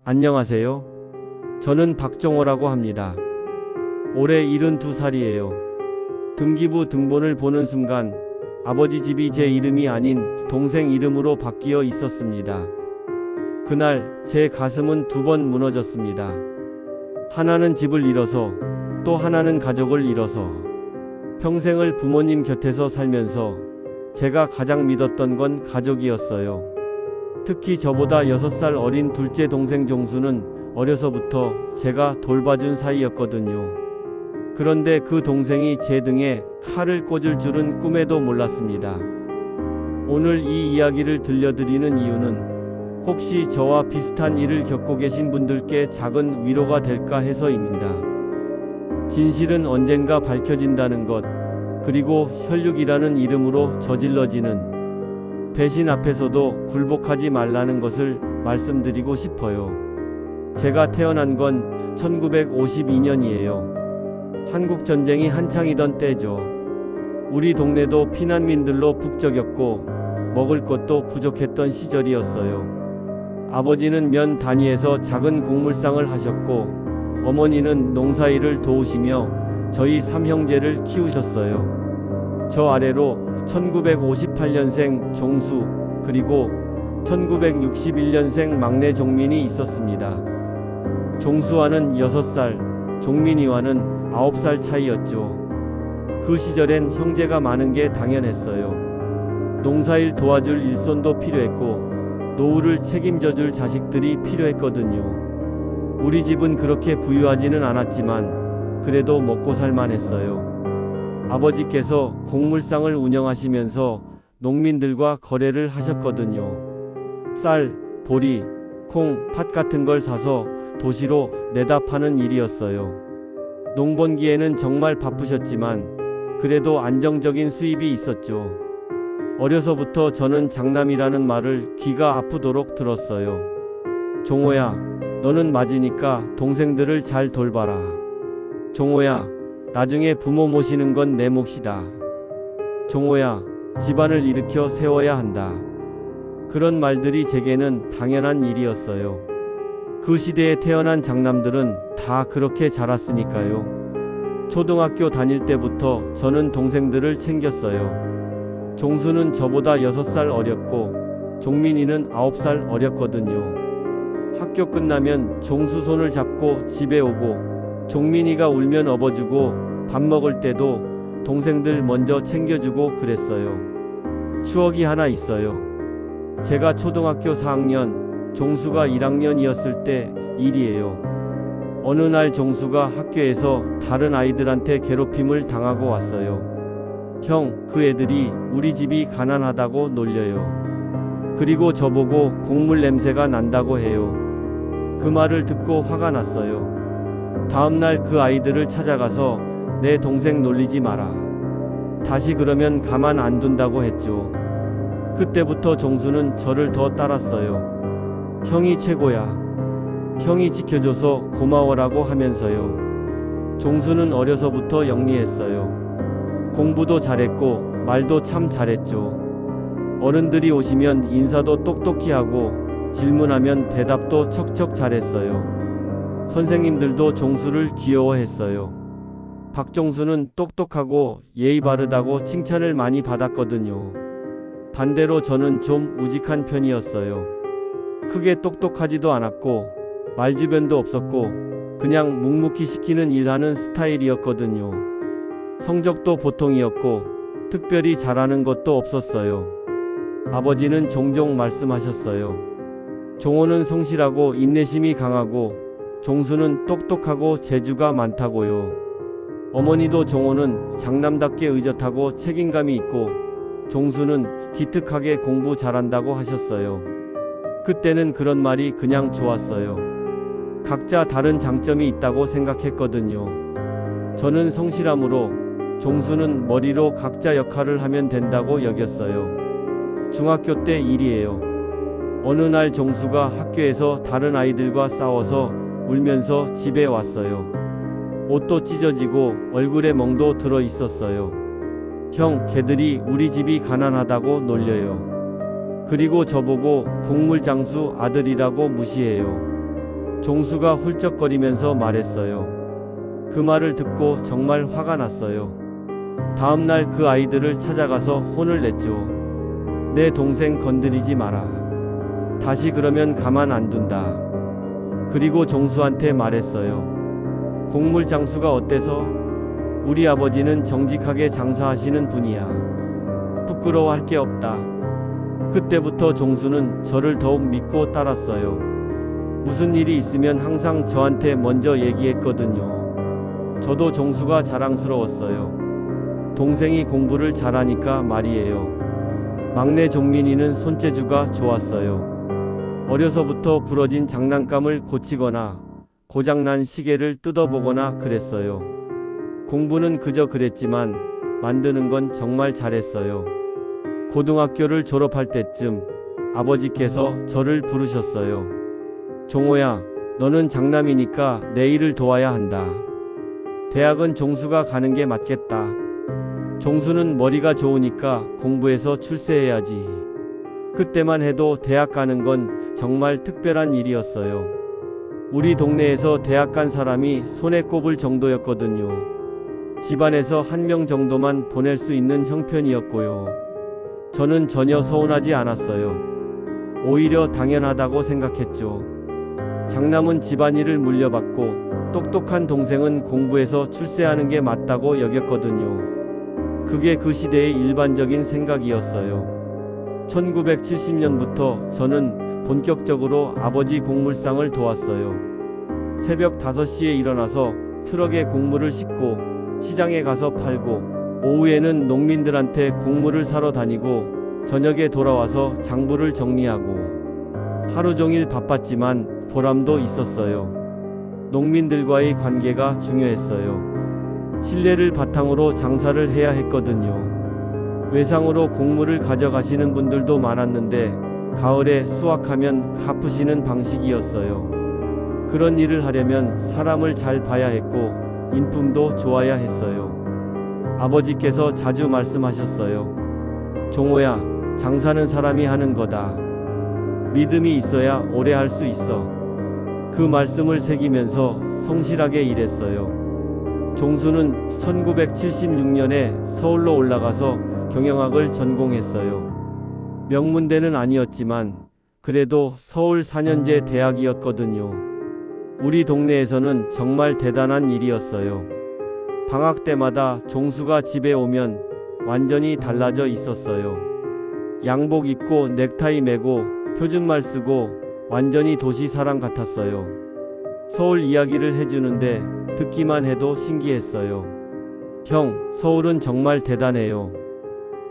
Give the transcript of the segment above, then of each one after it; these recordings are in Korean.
안녕하세요. 저는 박종호라고 합니다. 올해 72살이에요. 등기부 등본을 보는 순간 아버지 집이 제 이름이 아닌 동생 이름으로 바뀌어 있었습니다. 그날 제 가슴은 두 번 무너졌습니다. 하나는 집을 잃어서, 또 하나는 가족을 잃어서. 평생을 부모님 곁에서 살면서 제가 가장 믿었던 건 가족이었어요. 특히 저보다 6살 어린 둘째 동생 종수는 어려서부터 제가 돌봐준 사이였거든요. 그런데 그 동생이 제 등에 칼을 꽂을 줄은 꿈에도 몰랐습니다. 오늘 이 이야기를 들려드리는 이유는 혹시 저와 비슷한 일을 겪고 계신 분들께 작은 위로가 될까 해서입니다. 진실은 언젠가 밝혀진다는 것, 그리고 혈육이라는 이름으로 저질러지는 배신 앞에서도 굴복하지 말라는 것을 말씀드리고 싶어요. 제가 태어난 건 1952년이에요. 한국전쟁이 한창이던 때죠. 우리 동네도 피난민들로 북적였고 먹을 것도 부족했던 시절이었어요. 아버지는 면 단위에서 작은 곡물상을 하셨고 어머니는 농사일을 도우시며 저희 3형제를 키우셨어요. 저 아래로 1958년생 종수, 그리고 1961년생 막내 종민이 있었습니다. 종수와는 6살, 종민이와는 9살 차이였죠. 그 시절엔 형제가 많은 게 당연했어요. 농사일 도와줄 일손도 필요했고 노후를 책임져줄 자식들이 필요했거든요. 우리 집은 그렇게 부유하지는 않았지만 그래도 먹고 살만했어요. 아버지께서 곡물상을 운영하시면서 농민들과 거래를 하셨거든요. 쌀, 보리, 콩, 팥 같은 걸 사서 도시로 내다 파는 일이었어요. 농번기에는 정말 바쁘셨지만 그래도 안정적인 수입이 있었죠. 어려서부터 저는 장남이라는 말을 귀가 아프도록 들었어요. 종호야, 너는 맞으니까 동생들을 잘 돌봐라. 종호야, 나중에 부모 모시는 건 내 몫이다. 종호야, 집안을 일으켜 세워야 한다. 그런 말들이 제게는 당연한 일이었어요. 그 시대에 태어난 장남들은 다 그렇게 자랐으니까요. 초등학교 다닐 때부터 저는 동생들을 챙겼어요. 종수는 저보다 6살 어렸고 종민이는 9살 어렸거든요. 학교 끝나면 종수 손을 잡고 집에 오고 종민이가 울면 업어주고 밥 먹을 때도 동생들 먼저 챙겨주고 그랬어요. 추억이 하나 있어요. 제가 초등학교 4학년, 종수가 1학년이었을 때 일이에요. 어느 날 종수가 학교에서 다른 아이들한테 괴롭힘을 당하고 왔어요. 형, 그 애들이 우리 집이 가난하다고 놀려요. 그리고 저보고 곡물 냄새가 난다고 해요. 그 말을 듣고 화가 났어요. 다음날 그 아이들을 찾아가서 내 동생 놀리지 마라. 다시 그러면 가만 안 둔다고 했죠. 그때부터 종수는 저를 더 따랐어요. 형이 최고야. 형이 지켜줘서 고마워라고 하면서요. 종수는 어려서부터 영리했어요. 공부도 잘했고 말도 참 잘했죠. 어른들이 오시면 인사도 똑똑히 하고 질문하면 대답도 척척 잘했어요. 선생님들도 종수를 귀여워했어요. 박종수는 똑똑하고 예의 바르다고 칭찬을 많이 받았거든요. 반대로 저는 좀 우직한 편이었어요. 크게 똑똑하지도 않았고 말주변도 없었고 그냥 묵묵히 시키는 일하는 스타일이었거든요. 성적도 보통이었고 특별히 잘하는 것도 없었어요. 아버지는 종종 말씀하셨어요. 종호는 성실하고 인내심이 강하고 종수는 똑똑하고 재주가 많다고요. 어머니도 종호는 장남답게 의젓하고 책임감이 있고 종수는 기특하게 공부 잘한다고 하셨어요. 그때는 그런 말이 그냥 좋았어요. 각자 다른 장점이 있다고 생각했거든요. 저는 성실함으로, 종수는 머리로 각자 역할을 하면 된다고 여겼어요. 중학교 때 일이에요. 어느 날 종수가 학교에서 다른 아이들과 싸워서 울면서 집에 왔어요. 옷도 찢어지고 얼굴에 멍도 들어 있었어요. 형, 걔들이 우리 집이 가난하다고 놀려요. 그리고 저보고 곡물장수 아들이라고 무시해요. 종수가 훌쩍거리면서 말했어요. 그 말을 듣고 정말 화가 났어요. 다음날 그 아이들을 찾아가서 혼을 냈죠. 내 동생 건드리지 마라. 다시 그러면 가만 안 둔다. 그리고 종수한테 말했어요. 곡물 장수가 어때서? 우리 아버지는 정직하게 장사하시는 분이야. 부끄러워할 게 없다. 그때부터 종수는 저를 더욱 믿고 따랐어요. 무슨 일이 있으면 항상 저한테 먼저 얘기했거든요. 저도 종수가 자랑스러웠어요. 동생이 공부를 잘하니까 말이에요. 막내 종민이는 손재주가 좋았어요. 어려서부터 부러진 장난감을 고치거나 고장난 시계를 뜯어보거나 그랬어요. 공부는 그저 그랬지만 만드는 건 정말 잘했어요. 고등학교를 졸업할 때쯤 아버지께서 저를 부르셨어요. 종호야, 너는 장남이니까 내 일을 도와야 한다. 대학은 종수가 가는 게 맞겠다. 종수는 머리가 좋으니까 공부해서 출세해야지. 그때만 해도 대학 가는 건 정말 특별한 일이었어요. 우리 동네에서 대학 간 사람이 손에 꼽을 정도였거든요. 집안에서 한 명 정도만 보낼 수 있는 형편이었고요. 저는 전혀 서운하지 않았어요. 오히려 당연하다고 생각했죠. 장남은 집안일을 물려받고 똑똑한 동생은 공부해서 출세하는 게 맞다고 여겼거든요. 그게 그 시대의 일반적인 생각이었어요. 1970년부터 저는 본격적으로 아버지 곡물상을 도왔어요. 새벽 5시에 일어나서 트럭에 곡물을 싣고 시장에 가서 팔고, 오후에는 농민들한테 곡물을 사러 다니고, 저녁에 돌아와서 장부를 정리하고, 하루 종일 바빴지만 보람도 있었어요. 농민들과의 관계가 중요했어요. 신뢰를 바탕으로 장사를 해야 했거든요. 외상으로 곡물을 가져가시는 분들도 많았는데 가을에 수확하면 갚으시는 방식이었어요. 그런 일을 하려면 사람을 잘 봐야 했고 인품도 좋아야 했어요. 아버지께서 자주 말씀하셨어요. 종호야, 장사는 사람이 하는 거다. 믿음이 있어야 오래 할 수 있어. 그 말씀을 새기면서 성실하게 일했어요. 종수는 1976년에 서울로 올라가서 경영학을 전공했어요. 명문대는 아니었지만 그래도 서울 4년제 대학이었거든요. 우리 동네에서는 정말 대단한 일이었어요. 방학 때마다 종수가 집에 오면 완전히 달라져 있었어요. 양복 입고 넥타이 매고 표준말 쓰고 완전히 도시 사람 같았어요. 서울 이야기를 해주는데 듣기만 해도 신기했어요. 형, 서울은 정말 대단해요.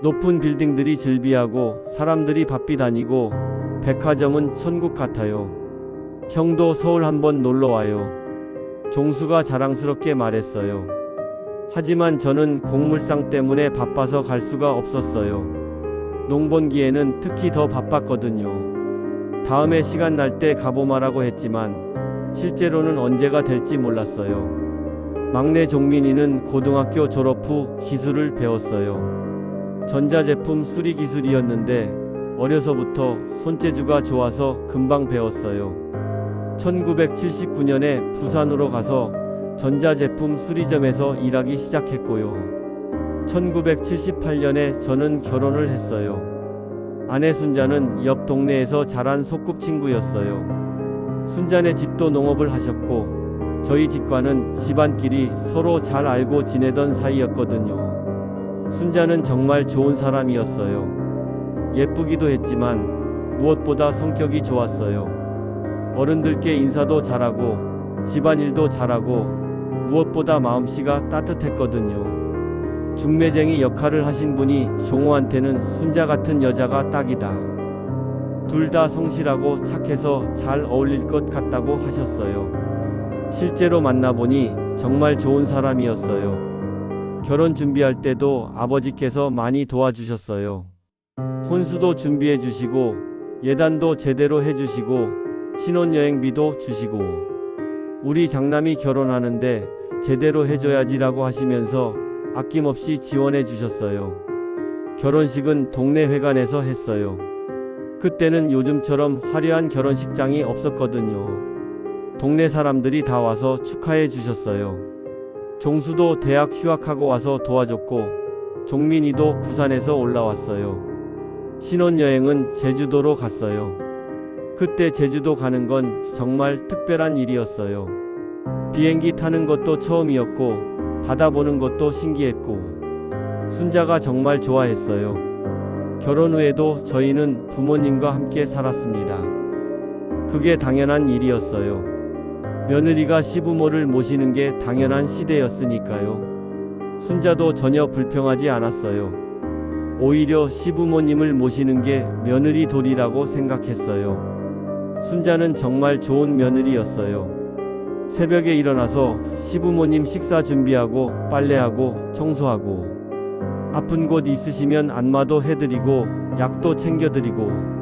높은 빌딩들이 즐비하고 사람들이 바삐 다니고 백화점은 천국 같아요. 형도 서울 한번 놀러 와요. 종수가 자랑스럽게 말했어요. 하지만 저는 곡물상 때문에 바빠서 갈 수가 없었어요. 농번기에는 특히 더 바빴거든요. 다음에 시간 날 때 가보마라고 했지만 실제로는 언제가 될지 몰랐어요. 막내 종민이는 고등학교 졸업 후 기술을 배웠어요. 전자제품 수리 기술이었는데 어려서부터 손재주가 좋아서 금방 배웠어요. 1979년에 부산으로 가서 전자제품 수리점에서 일하기 시작했고요. 1978년에 저는 결혼을 했어요. 아내 순자는 옆 동네에서 자란 소꿉친구였어요. 순자네 집도 농업을 하셨고 저희 집과는 집안끼리 서로 잘 알고 지내던 사이였거든요. 순자는 정말 좋은 사람이었어요. 예쁘기도 했지만 무엇보다 성격이 좋았어요. 어른들께 인사도 잘하고 집안일도 잘하고 무엇보다 마음씨가 따뜻했거든요. 중매쟁이 역할을 하신 분이 종호한테는 순자 같은 여자가 딱이다. 둘 다 성실하고 착해서 잘 어울릴 것 같다고 하셨어요. 실제로 만나보니 정말 좋은 사람이었어요. 결혼 준비할 때도 아버지께서 많이 도와주셨어요. 혼수도 준비해 주시고 예단도 제대로 해주시고 신혼여행비도 주시고 우리 장남이 결혼하는데 제대로 해줘야지라고 하시면서 아낌없이 지원해 주셨어요. 결혼식은 동네 회관에서 했어요. 그때는 요즘처럼 화려한 결혼식장이 없었거든요. 동네 사람들이 다 와서 축하해 주셨어요. 종수도 대학 휴학하고 와서 도와줬고 종민이도 부산에서 올라왔어요. 신혼여행은 제주도로 갔어요. 그때 제주도 가는 건 정말 특별한 일이었어요. 비행기 타는 것도 처음이었고 바다 보는 것도 신기했고 순자가 정말 좋아했어요. 결혼 후에도 저희는 부모님과 함께 살았습니다. 그게 당연한 일이었어요. 며느리가 시부모를 모시는 게 당연한 시대였으니까요. 순자도 전혀 불평하지 않았어요. 오히려 시부모님을 모시는 게 며느리 도리라고 생각했어요. 순자는 정말 좋은 며느리였어요. 새벽에 일어나서 시부모님 식사 준비하고 빨래하고 청소하고 아픈 곳 있으시면 안마도 해드리고 약도 챙겨드리고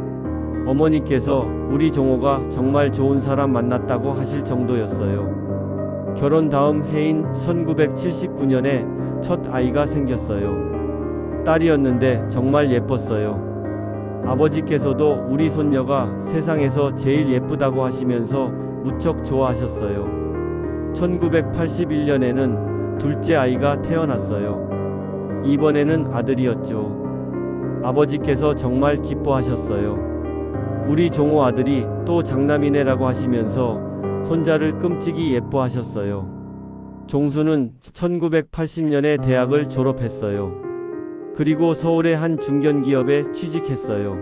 어머니께서 우리 종호가 정말 좋은 사람 만났다고 하실 정도였어요. 결혼 다음 해인 1979년에 첫 아이가 생겼어요. 딸이었는데 정말 예뻤어요. 아버지께서도 우리 손녀가 세상에서 제일 예쁘다고 하시면서 무척 좋아하셨어요. 1981년에는 둘째 아이가 태어났어요. 이번에는 아들이었죠. 아버지께서 정말 기뻐하셨어요. 우리 종호 아들이 또 장남이네라고 하시면서 손자를 끔찍이 예뻐하셨어요. 종수는 1980년에 대학을 졸업했어요. 그리고 서울의 한 중견기업에 취직했어요.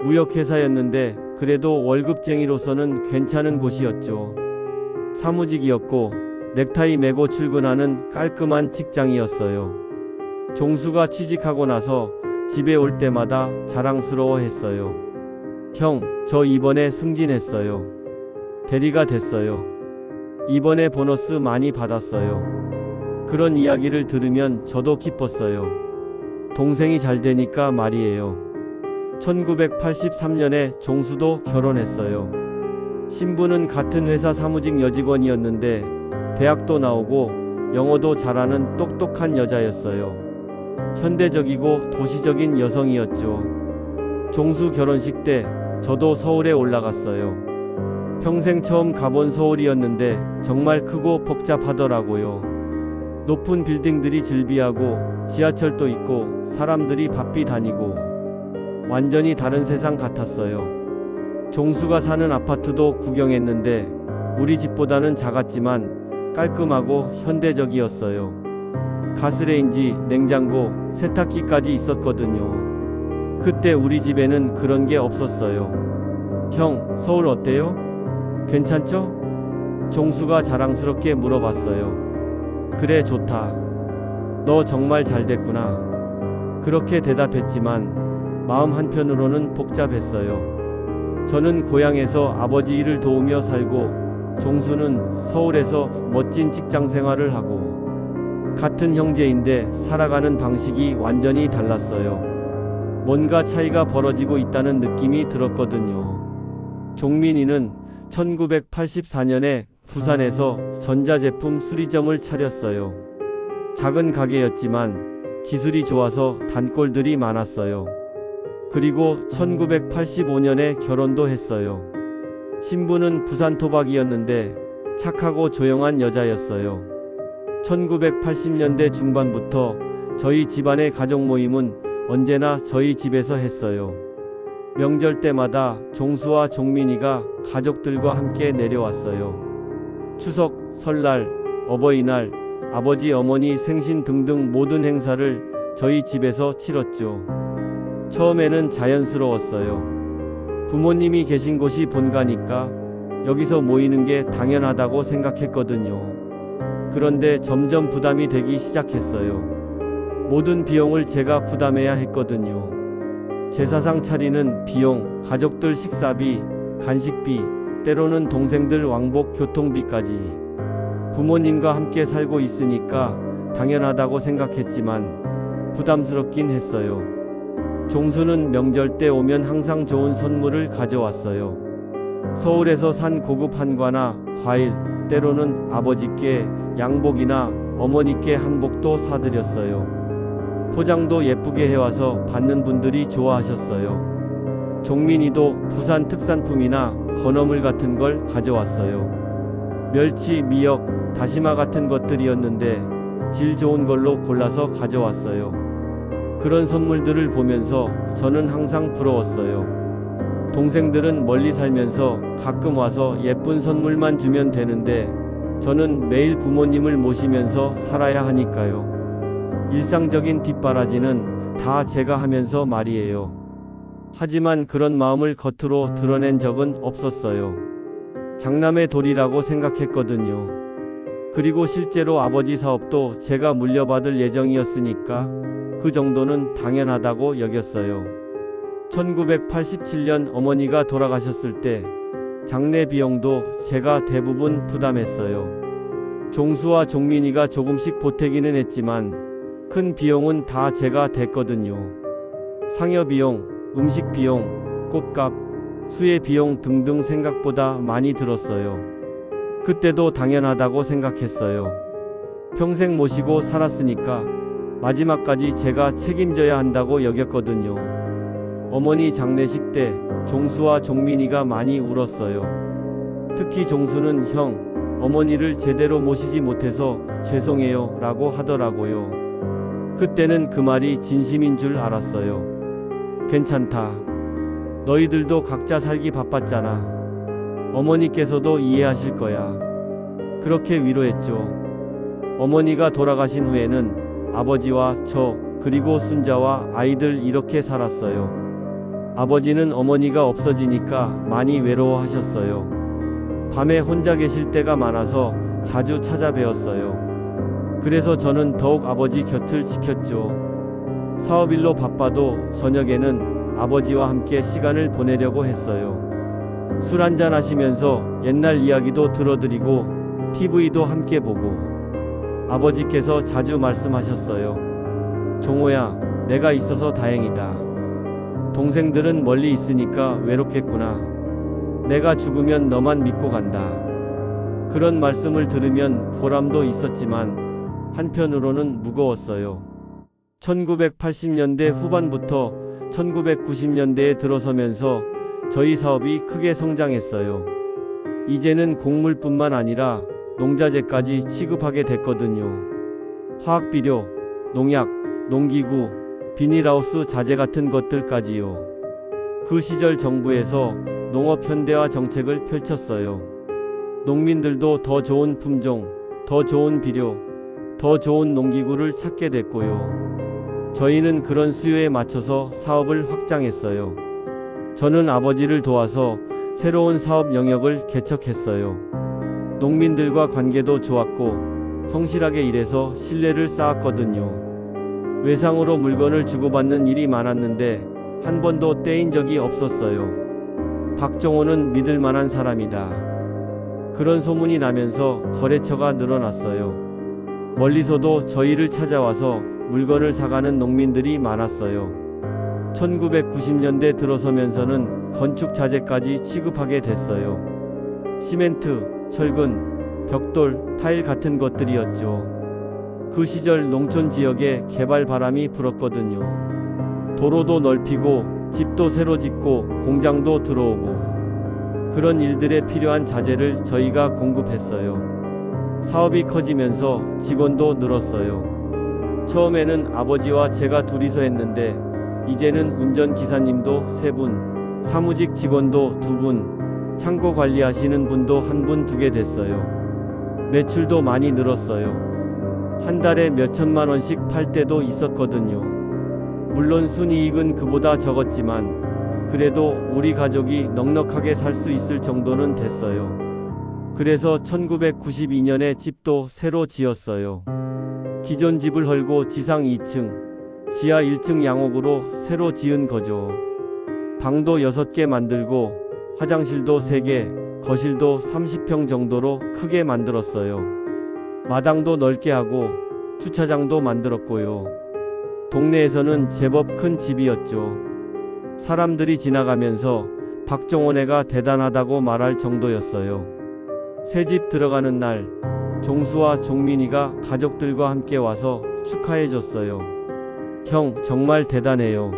무역회사였는데 그래도 월급쟁이로서는 괜찮은 곳이었죠. 사무직이었고 넥타이 매고 출근하는 깔끔한 직장이었어요. 종수가 취직하고 나서 집에 올 때마다 자랑스러워했어요. 형, 저 이번에 승진했어요. 대리가 됐어요. 이번에 보너스 많이 받았어요. 그런 이야기를 들으면 저도 기뻤어요. 동생이 잘 되니까 말이에요. 1983년에 종수도 결혼했어요. 신부는 같은 회사 사무직 여직원이었는데 대학도 나오고 영어도 잘하는 똑똑한 여자였어요. 현대적이고 도시적인 여성이었죠. 종수 결혼식 때 저도 서울에 올라갔어요. 평생 처음 가본 서울이었는데 정말 크고 복잡하더라고요. 높은 빌딩들이 즐비하고 지하철도 있고 사람들이 바삐 다니고 완전히 다른 세상 같았어요. 종수가 사는 아파트도 구경했는데 우리 집보다는 작았지만 깔끔하고 현대적이었어요. 가스레인지, 냉장고, 세탁기까지 있었거든요. 그때 우리 집에는 그런 게 없었어요. 형, 서울 어때요? 괜찮죠? 종수가 자랑스럽게 물어봤어요. 그래, 좋다. 너 정말 잘 됐구나. 그렇게 대답했지만 마음 한편으로는 복잡했어요. 저는 고향에서 아버지 일을 도우며 살고 종수는 서울에서 멋진 직장 생활을 하고 같은 형제인데 살아가는 방식이 완전히 달랐어요. 뭔가 차이가 벌어지고 있다는 느낌이 들었거든요. 종민이는 1984년에 부산에서 전자제품 수리점을 차렸어요. 작은 가게였지만 기술이 좋아서 단골들이 많았어요. 그리고 1985년에 결혼도 했어요. 신부는 부산 토박이였는데 착하고 조용한 여자였어요. 1980년대 중반부터 저희 집안의 가족 모임은 언제나 저희 집에서 했어요. 명절 때마다 종수와 종민이가 가족들과 함께 내려왔어요. 추석, 설날, 어버이날, 아버지 어머니 생신 등등 모든 행사를 저희 집에서 치렀죠. 처음에는 자연스러웠어요. 부모님이 계신 곳이 본가니까 여기서 모이는 게 당연하다고 생각했거든요. 그런데 점점 부담이 되기 시작했어요. 모든 비용을 제가 부담해야 했거든요. 제사상 차리는 비용, 가족들 식사비, 간식비, 때로는 동생들 왕복 교통비까지. 부모님과 함께 살고 있으니까 당연하다고 생각했지만 부담스럽긴 했어요. 종수는 명절 때 오면 항상 좋은 선물을 가져왔어요. 서울에서 산 고급 한과나 과일, 때로는 아버지께 양복이나 어머니께 한복도 사드렸어요. 포장도 예쁘게 해와서 받는 분들이 좋아하셨어요. 종민이도 부산 특산품이나 건어물 같은 걸 가져왔어요. 멸치, 미역, 다시마 같은 것들이었는데 질 좋은 걸로 골라서 가져왔어요. 그런 선물들을 보면서 저는 항상 부러웠어요. 동생들은 멀리 살면서 가끔 와서 예쁜 선물만 주면 되는데 저는 매일 부모님을 모시면서 살아야 하니까요. 일상적인 뒷바라지는 다 제가 하면서 말이에요. 하지만 그런 마음을 겉으로 드러낸 적은 없었어요. 장남의 도리라고 생각했거든요. 그리고 실제로 아버지 사업도 제가 물려받을 예정이었으니까 그 정도는 당연하다고 여겼어요. 1987년 어머니가 돌아가셨을 때 장례 비용도 제가 대부분 부담했어요. 종수와 종민이가 조금씩 보태기는 했지만 큰 비용은 다 제가 댔거든요. 상여 비용, 음식 비용, 꽃값, 수혜 비용 등등 생각보다 많이 들었어요. 그때도 당연하다고 생각했어요. 평생 모시고 살았으니까 마지막까지 제가 책임져야 한다고 여겼거든요. 어머니 장례식 때 종수와 종민이가 많이 울었어요. 특히 종수는 형, 어머니를 제대로 모시지 못해서 죄송해요 라고 하더라고요. 그때는 그 말이 진심인 줄 알았어요. 괜찮다. 너희들도 각자 살기 바빴잖아. 어머니께서도 이해하실 거야. 그렇게 위로했죠. 어머니가 돌아가신 후에는 아버지와 저 그리고 순자와 아이들 이렇게 살았어요. 아버지는 어머니가 없어지니까 많이 외로워하셨어요. 밤에 혼자 계실 때가 많아서 자주 찾아뵈었어요. 그래서 저는 더욱 아버지 곁을 지켰죠. 사업일로 바빠도 저녁에는 아버지와 함께 시간을 보내려고 했어요. 술 한잔 하시면서 옛날 이야기도 들어드리고 TV도 함께 보고 아버지께서 자주 말씀하셨어요. 종호야, 내가 있어서 다행이다. 동생들은 멀리 있으니까 외롭겠구나. 내가 죽으면 너만 믿고 간다. 그런 말씀을 들으면 보람도 있었지만 한편으로는 무거웠어요. 1980년대 후반부터 1990년대에 들어서면서 저희 사업이 크게 성장했어요. 이제는 곡물뿐만 아니라 농자재까지 취급하게 됐거든요. 화학비료, 농약, 농기구, 비닐하우스 자재 같은 것들까지요. 그 시절 정부에서 농업 현대화 정책을 펼쳤어요. 농민들도 더 좋은 품종, 더 좋은 비료, 더 좋은 농기구를 찾게 됐고요. 저희는 그런 수요에 맞춰서 사업을 확장했어요. 저는 아버지를 도와서 새로운 사업 영역을 개척했어요. 농민들과 관계도 좋았고 성실하게 일해서 신뢰를 쌓았거든요. 외상으로 물건을 주고받는 일이 많았는데 한 번도 떼인 적이 없었어요. 박종호는 믿을 만한 사람이다. 그런 소문이 나면서 거래처가 늘어났어요. 멀리서도 저희를 찾아와서 물건을 사가는 농민들이 많았어요. 1990년대 들어서면서는 건축 자재까지 취급하게 됐어요. 시멘트, 철근, 벽돌, 타일 같은 것들이었죠. 그 시절 농촌 지역에 개발 바람이 불었거든요. 도로도 넓히고 집도 새로 짓고 공장도 들어오고 그런 일들에 필요한 자재를 저희가 공급했어요. 사업이 커지면서 직원도 늘었어요. 처음에는 아버지와 제가 둘이서 했는데 이제는 운전기사님도 3분, 사무직 직원도 2분, 창고 관리하시는 분도 1분, 2개 됐어요. 매출도 많이 늘었어요. 한 달에 몇천만 원씩 팔 때도 있었거든요. 물론 순이익은 그보다 적었지만 그래도 우리 가족이 넉넉하게 살 수 있을 정도는 됐어요. 그래서 1992년에 집도 새로 지었어요. 기존 집을 헐고 지상 2층, 지하 1층 양옥으로 새로 지은 거죠. 방도 6개 만들고 화장실도 3개, 거실도 30평 정도로 크게 만들었어요. 마당도 넓게 하고 주차장도 만들었고요. 동네에서는 제법 큰 집이었죠. 사람들이 지나가면서 박종원애가 대단하다고 말할 정도였어요. 새 집 들어가는 날 종수와 종민이가 가족들과 함께 와서 축하해줬어요. 형, 정말 대단해요.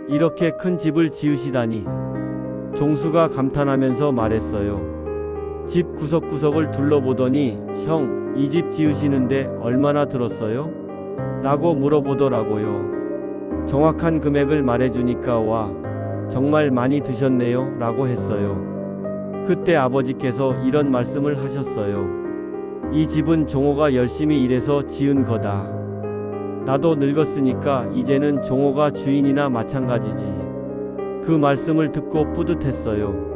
이렇게 큰 집을 지으시다니. 종수가 감탄하면서 말했어요. 집 구석구석을 둘러보더니 형, 이 집 지으시는데 얼마나 들었어요? 라고 물어보더라고요. 정확한 금액을 말해주니까 와, 정말 많이 드셨네요 라고 했어요. 그때 아버지께서 이런 말씀을 하셨어요. 이 집은 종호가 열심히 일해서 지은 거다. 나도 늙었으니까 이제는 종호가 주인이나 마찬가지지. 그 말씀을 듣고 뿌듯했어요.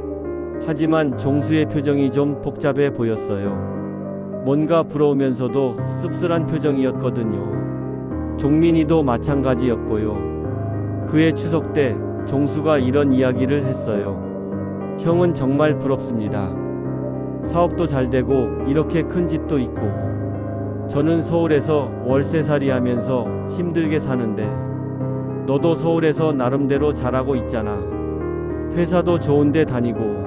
하지만 종수의 표정이 좀 복잡해 보였어요. 뭔가 부러우면서도 씁쓸한 표정이었거든요. 종민이도 마찬가지였고요. 그해 추석 때 종수가 이런 이야기를 했어요. 형은 정말 부럽습니다. 사업도 잘 되고 이렇게 큰 집도 있고. 저는 서울에서 월세살이 하면서 힘들게 사는데 너도 서울에서 나름대로 잘하고 있잖아. 회사도 좋은데 다니고.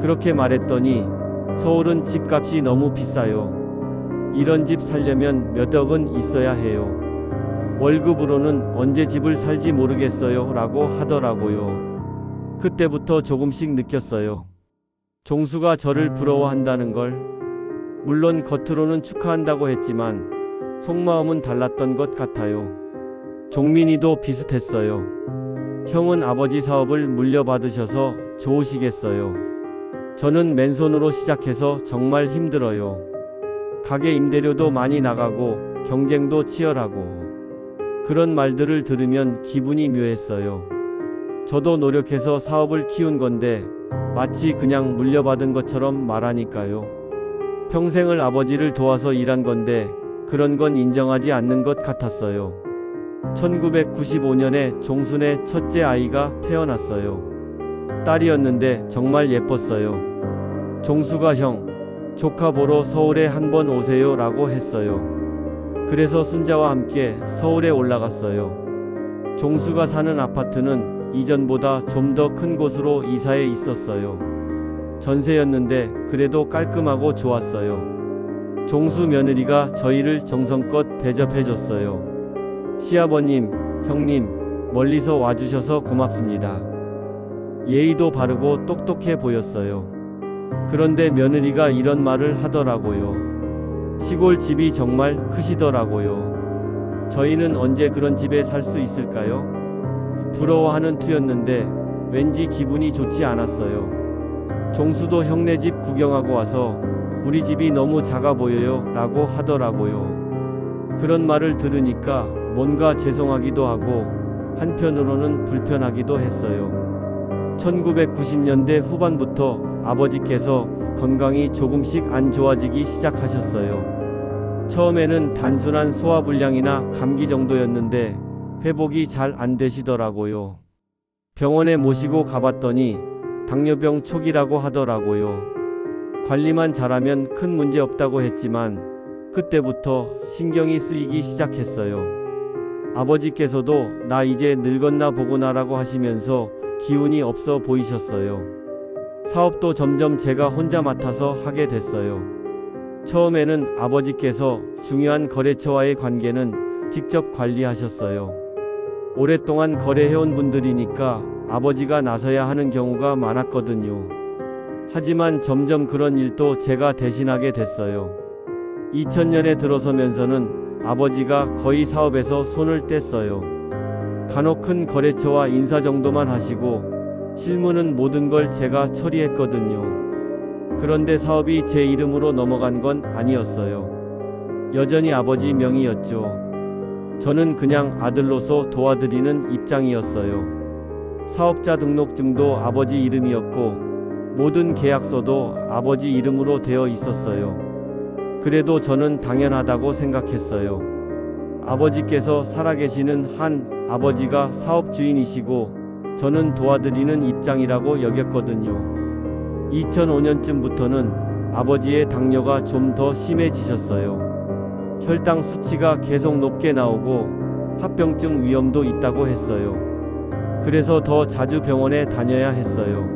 그렇게 말했더니 서울은 집값이 너무 비싸요. 이런 집 살려면 몇 억은 있어야 해요. 월급으로는 언제 집을 살지 모르겠어요 라고 하더라고요. 그때부터 조금씩 느꼈어요. 종수가 저를 부러워한다는 걸. 물론 겉으로는 축하한다고 했지만 속마음은 달랐던 것 같아요. 종민이도 비슷했어요. 형은 아버지 사업을 물려받으셔서 좋으시겠어요. 저는 맨손으로 시작해서 정말 힘들어요. 가게 임대료도 많이 나가고 경쟁도 치열하고. 그런 말들을 들으면 기분이 묘했어요. 저도 노력해서 사업을 키운 건데 마치 그냥 물려받은 것처럼 말하니까요. 평생을 아버지를 도와서 일한 건데 그런 건 인정하지 않는 것 같았어요. 1995년에 종순의 첫째 아이가 태어났어요. 딸이었는데 정말 예뻤어요. 종수가 형, 조카 보러 서울에 한번 오세요 라고 했어요. 그래서 순자와 함께 서울에 올라갔어요. 종수가 사는 아파트는 이전보다 좀 더 큰 곳으로 이사해 있었어요. 전세였는데 그래도 깔끔하고 좋았어요. 종수 며느리가 저희를 정성껏 대접해줬어요. 시아버님, 형님, 멀리서 와주셔서 고맙습니다. 예의도 바르고 똑똑해 보였어요. 그런데 며느리가 이런 말을 하더라고요. 시골 집이 정말 크시더라고요. 저희는 언제 그런 집에 살 수 있을까요? 부러워하는 투였는데 왠지 기분이 좋지 않았어요. 종수도 형네 집 구경하고 와서 우리 집이 너무 작아 보여요 라고 하더라고요. 그런 말을 들으니까 뭔가 죄송하기도 하고 한편으로는 불편하기도 했어요. 1990년대 후반부터 아버지께서 건강이 조금씩 안 좋아지기 시작하셨어요. 처음에는 단순한 소화불량이나 감기 정도였는데 회복이 잘 안 되시더라고요. 병원에 모시고 가봤더니 당뇨병 초기라고 하더라고요. 관리만 잘하면 큰 문제 없다고 했지만 그때부터 신경이 쓰이기 시작했어요. 아버지께서도 나 이제 늙었나 보구나라고 하시면서 기운이 없어 보이셨어요. 사업도 점점 제가 혼자 맡아서 하게 됐어요. 처음에는 아버지께서 중요한 거래처와의 관계는 직접 관리하셨어요. 오랫동안 거래해온 분들이니까 아버지가 나서야 하는 경우가 많았거든요. 하지만 점점 그런 일도 제가 대신하게 됐어요. 2000년에 들어서면서는 아버지가 거의 사업에서 손을 뗐어요. 간혹 큰 거래처와 인사 정도만 하시고 실무는 모든 걸 제가 처리했거든요. 그런데 사업이 제 이름으로 넘어간 건 아니었어요. 여전히 아버지 명의였죠. 저는 그냥 아들로서 도와드리는 입장이었어요. 사업자 등록증도 아버지 이름이었고 모든 계약서도 아버지 이름으로 되어 있었어요. 그래도 저는 당연하다고 생각했어요. 아버지께서 살아계시는 한 아버지가 사업 주인이시고 저는 도와드리는 입장이라고 여겼거든요. 2005년쯤부터는 아버지의 당뇨가 좀 더 심해지셨어요. 혈당 수치가 계속 높게 나오고 합병증 위험도 있다고 했어요. 그래서 더 자주 병원에 다녀야 했어요.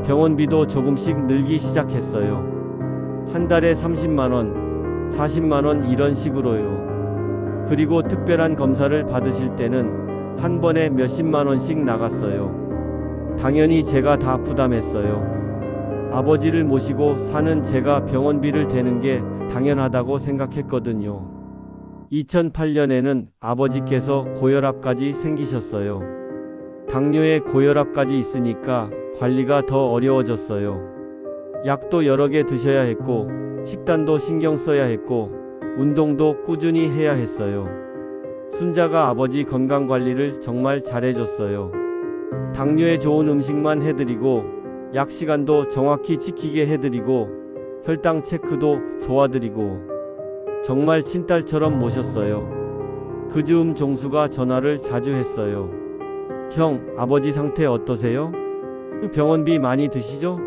병원비도 조금씩 늘기 시작했어요. 한 달에 30만원, 40만원 이런 식으로요. 그리고 특별한 검사를 받으실 때는 한 번에 몇십만원씩 나갔어요. 당연히 제가 다 부담했어요. 아버지를 모시고 사는 제가 병원비를 대는 게 당연하다고 생각했거든요. 2008년에는 아버지께서 고혈압까지 생기셨어요. 당뇨에 고혈압까지 있으니까 관리가 더 어려워졌어요. 약도 여러 개 드셔야 했고, 식단도 신경 써야 했고, 운동도 꾸준히 해야 했어요. 순자가 아버지 건강 관리를 정말 잘해줬어요. 당뇨에 좋은 음식만 해드리고, 약 시간도 정확히 지키게 해드리고, 혈당 체크도 도와드리고, 정말 친딸처럼 모셨어요. 그 즈음 종수가 전화를 자주 했어요. 형, 아버지 상태 어떠세요? 병원비 많이 드시죠?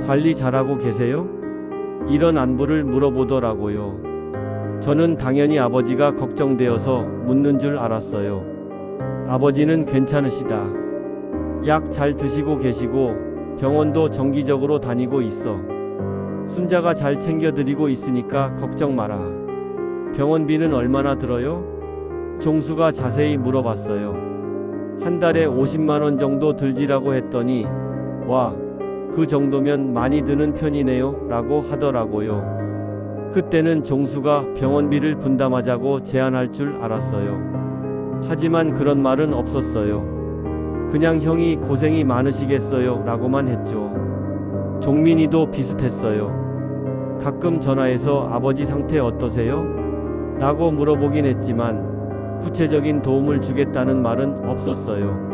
관리 잘하고 계세요? 이런 안부를 물어보더라고요. 저는 당연히 아버지가 걱정되어서 묻는 줄 알았어요. 아버지는 괜찮으시다. 약 잘 드시고 계시고 병원도 정기적으로 다니고 있어. 순자가 잘 챙겨드리고 있으니까 걱정 마라. 병원비는 얼마나 들어요? 종수가 자세히 물어봤어요. 한 달에 50만 원 정도 들지라고 했더니 와, 그 정도면 많이 드는 편이네요 라고 하더라고요. 그때는 종수가 병원비를 분담하자고 제안할 줄 알았어요. 하지만 그런 말은 없었어요. 그냥 형이 고생이 많으시겠어요 라고만 했죠. 종민이도 비슷했어요. 가끔 전화해서 아버지 상태 어떠세요? 라고 물어보긴 했지만 구체적인 도움을 주겠다는 말은 없었어요.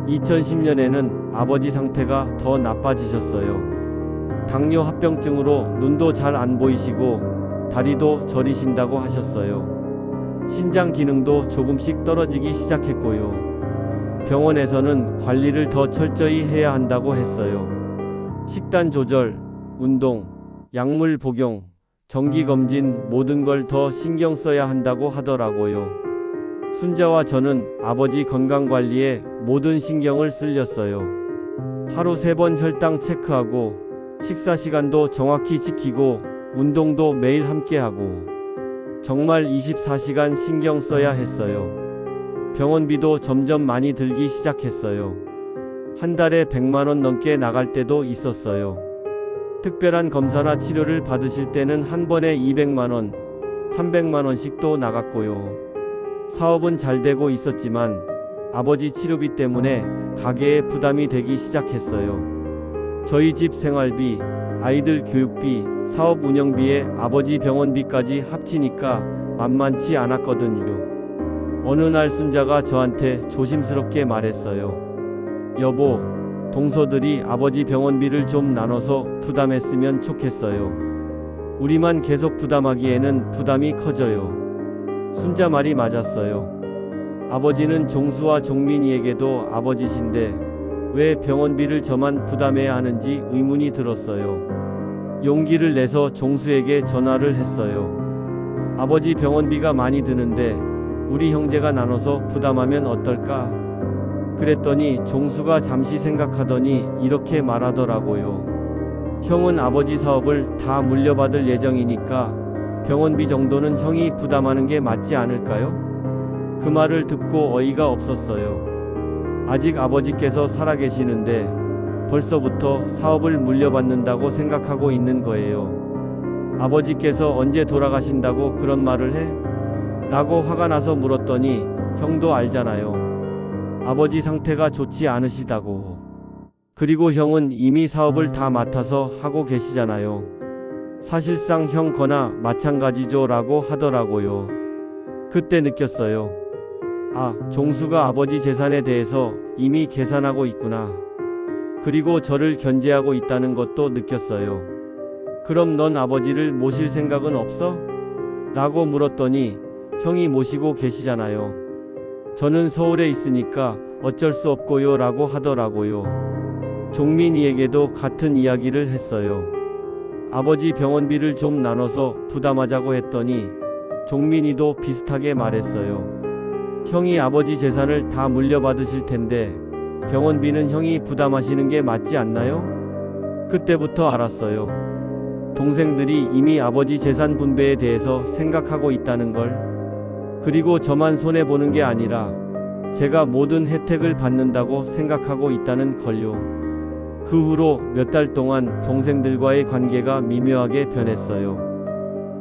2010년에는 아버지 상태가 더 나빠지셨어요. 당뇨 합병증으로 눈도 잘 안 보이시고 다리도 저리신다고 하셨어요. 신장 기능도 조금씩 떨어지기 시작했고요. 병원에서는 관리를 더 철저히 해야 한다고 했어요. 식단 조절, 운동, 약물 복용, 정기검진 모든 걸 더 신경 써야 한다고 하더라고요. 순자와 저는 아버지 건강관리에 모든 신경을 쓸렸어요. 하루 3번 혈당 체크하고 식사 시간도 정확히 지키고 운동도 매일 함께하고 정말 24시간 신경 써야 했어요. 병원비도 점점 많이 들기 시작했어요. 한 달에 100만 원 넘게 나갈 때도 있었어요. 특별한 검사나 치료를 받으실 때는 한 번에 200만 원, 300만 원씩도 나갔고요. 사업은 잘 되고 있었지만 아버지 치료비 때문에 가게에 부담이 되기 시작했어요. 저희 집 생활비, 아이들 교육비, 사업 운영비에 아버지 병원비까지 합치니까 만만치 않았거든요. 어느 날 순자가 저한테 조심스럽게 말했어요. 여보, 동서들이 아버지 병원비를 좀 나눠서 부담했으면 좋겠어요. 우리만 계속 부담하기에는 부담이 커져요. 순자 말이 맞았어요. 아버지는 종수와 종민이에게도 아버지신데 왜 병원비를 저만 부담해야 하는지 의문이 들었어요. 용기를 내서 종수에게 전화를 했어요. 아버지 병원비가 많이 드는데 우리 형제가 나눠서 부담하면 어떨까? 그랬더니 종수가 잠시 생각하더니 이렇게 말하더라고요. 형은 아버지 사업을 다 물려받을 예정이니까 병원비 정도는 형이 부담하는 게 맞지 않을까요? 그 말을 듣고 어이가 없었어요. 아직 아버지께서 살아계시는데 벌써부터 사업을 물려받는다고 생각하고 있는 거예요. 아버지께서 언제 돌아가신다고 그런 말을 해? 라고 화가 나서 물었더니 형도 알잖아요. 아버지 상태가 좋지 않으시다고. 그리고 형은 이미 사업을 다 맡아서 하고 계시잖아요. 사실상 형 거나 마찬가지죠 라고 하더라고요. 그때 느꼈어요. 아, 종수가 아버지 재산에 대해서 이미 계산하고 있구나. 그리고 저를 견제하고 있다는 것도 느꼈어요. 그럼 넌 아버지를 모실 생각은 없어? 라고 물었더니 형이 모시고 계시잖아요. 저는 서울에 있으니까 어쩔 수 없고요 라고 하더라고요. 종민이에게도 같은 이야기를 했어요. 아버지 병원비를 좀 나눠서 부담하자고 했더니 종민이도 비슷하게 말했어요. 형이 아버지 재산을 다 물려받으실 텐데 병원비는 형이 부담하시는 게 맞지 않나요? 그때부터 알았어요. 동생들이 이미 아버지 재산 분배에 대해서 생각하고 있다는 걸. 그리고 저만 손해보는 게 아니라 제가 모든 혜택을 받는다고 생각하고 있다는 걸요. 그 후로 몇 달 동안 동생들과의 관계가 미묘하게 변했어요.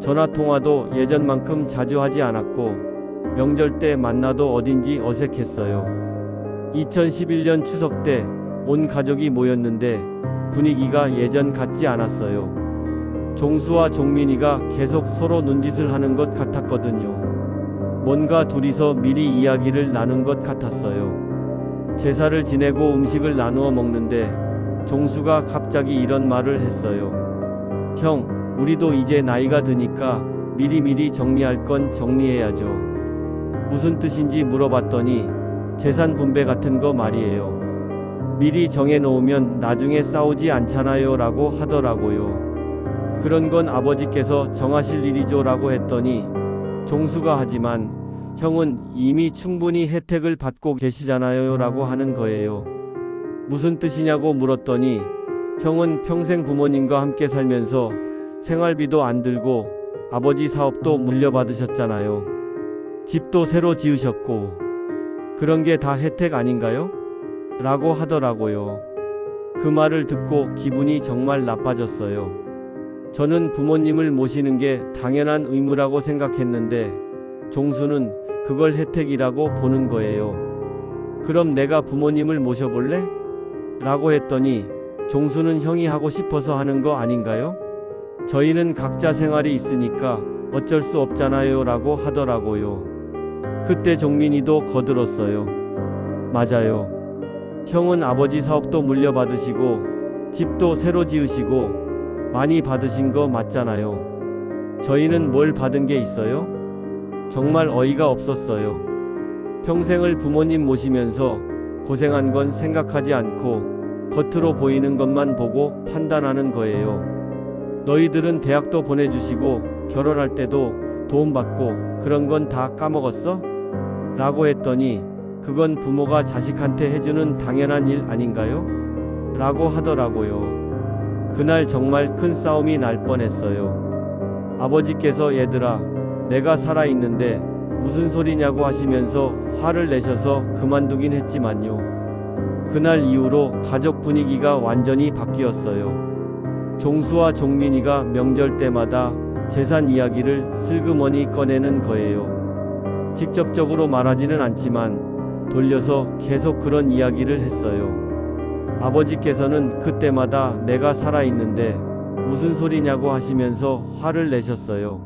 전화통화도 예전만큼 자주 하지 않았고 명절 때 만나도 어딘지 어색했어요. 2011년 추석 때 온 가족이 모였는데 분위기가 예전 같지 않았어요. 종수와 종민이가 계속 서로 눈짓을 하는 것 같았거든요. 뭔가 둘이서 미리 이야기를 나눈 것 같았어요. 제사를 지내고 음식을 나누어 먹는데 종수가 갑자기 이런 말을 했어요. 형, 우리도 이제 나이가 드니까 미리미리 정리할 건 정리해야죠. 무슨 뜻인지 물어봤더니 재산 분배 같은 거 말이에요. 미리 정해놓으면 나중에 싸우지 않잖아요 라고 하더라고요. 그런 건 아버지께서 정하실 일이죠 라고 했더니 종수가 하지만 형은 이미 충분히 혜택을 받고 계시잖아요 라고 하는 거예요. 무슨 뜻이냐고 물었더니 형은 평생 부모님과 함께 살면서 생활비도 안 들고 아버지 사업도 물려받으셨잖아요. 집도 새로 지으셨고 그런 게 다 혜택 아닌가요? 라고 하더라고요. 그 말을 듣고 기분이 정말 나빠졌어요. 저는 부모님을 모시는 게 당연한 의무라고 생각했는데 종수는 그걸 혜택이라고 보는 거예요. 그럼 내가 부모님을 모셔볼래? 라고 했더니 종수는 형이 하고 싶어서 하는 거 아닌가요? 저희는 각자 생활이 있으니까 어쩔 수 없잖아요 라고 하더라고요. 그때 종민이도 거들었어요. 맞아요. 형은 아버지 사업도 물려받으시고 집도 새로 지으시고 많이 받으신 거 맞잖아요. 저희는 뭘 받은 게 있어요? 정말 어이가 없었어요. 평생을 부모님 모시면서 고생한 건 생각하지 않고 겉으로 보이는 것만 보고 판단하는 거예요. 너희들은 대학도 보내주시고 결혼할 때도 도움받고 그런 건 다 까먹었어? 라고 했더니 그건 부모가 자식한테 해주는 당연한 일 아닌가요? 라고 하더라고요. 그날 정말 큰 싸움이 날 뻔했어요. 아버지께서 얘들아, 내가 살아있는데 무슨 소리냐고 하시면서 화를 내셔서 그만두긴 했지만요. 그날 이후로 가족 분위기가 완전히 바뀌었어요. 종수와 종민이가 명절 때마다 재산 이야기를 슬그머니 꺼내는 거예요. 직접적으로 말하지는 않지만 돌려서 계속 그런 이야기를 했어요. 아버지께서는 그때마다 내가 살아있는데 무슨 소리냐고 하시면서 화를 내셨어요.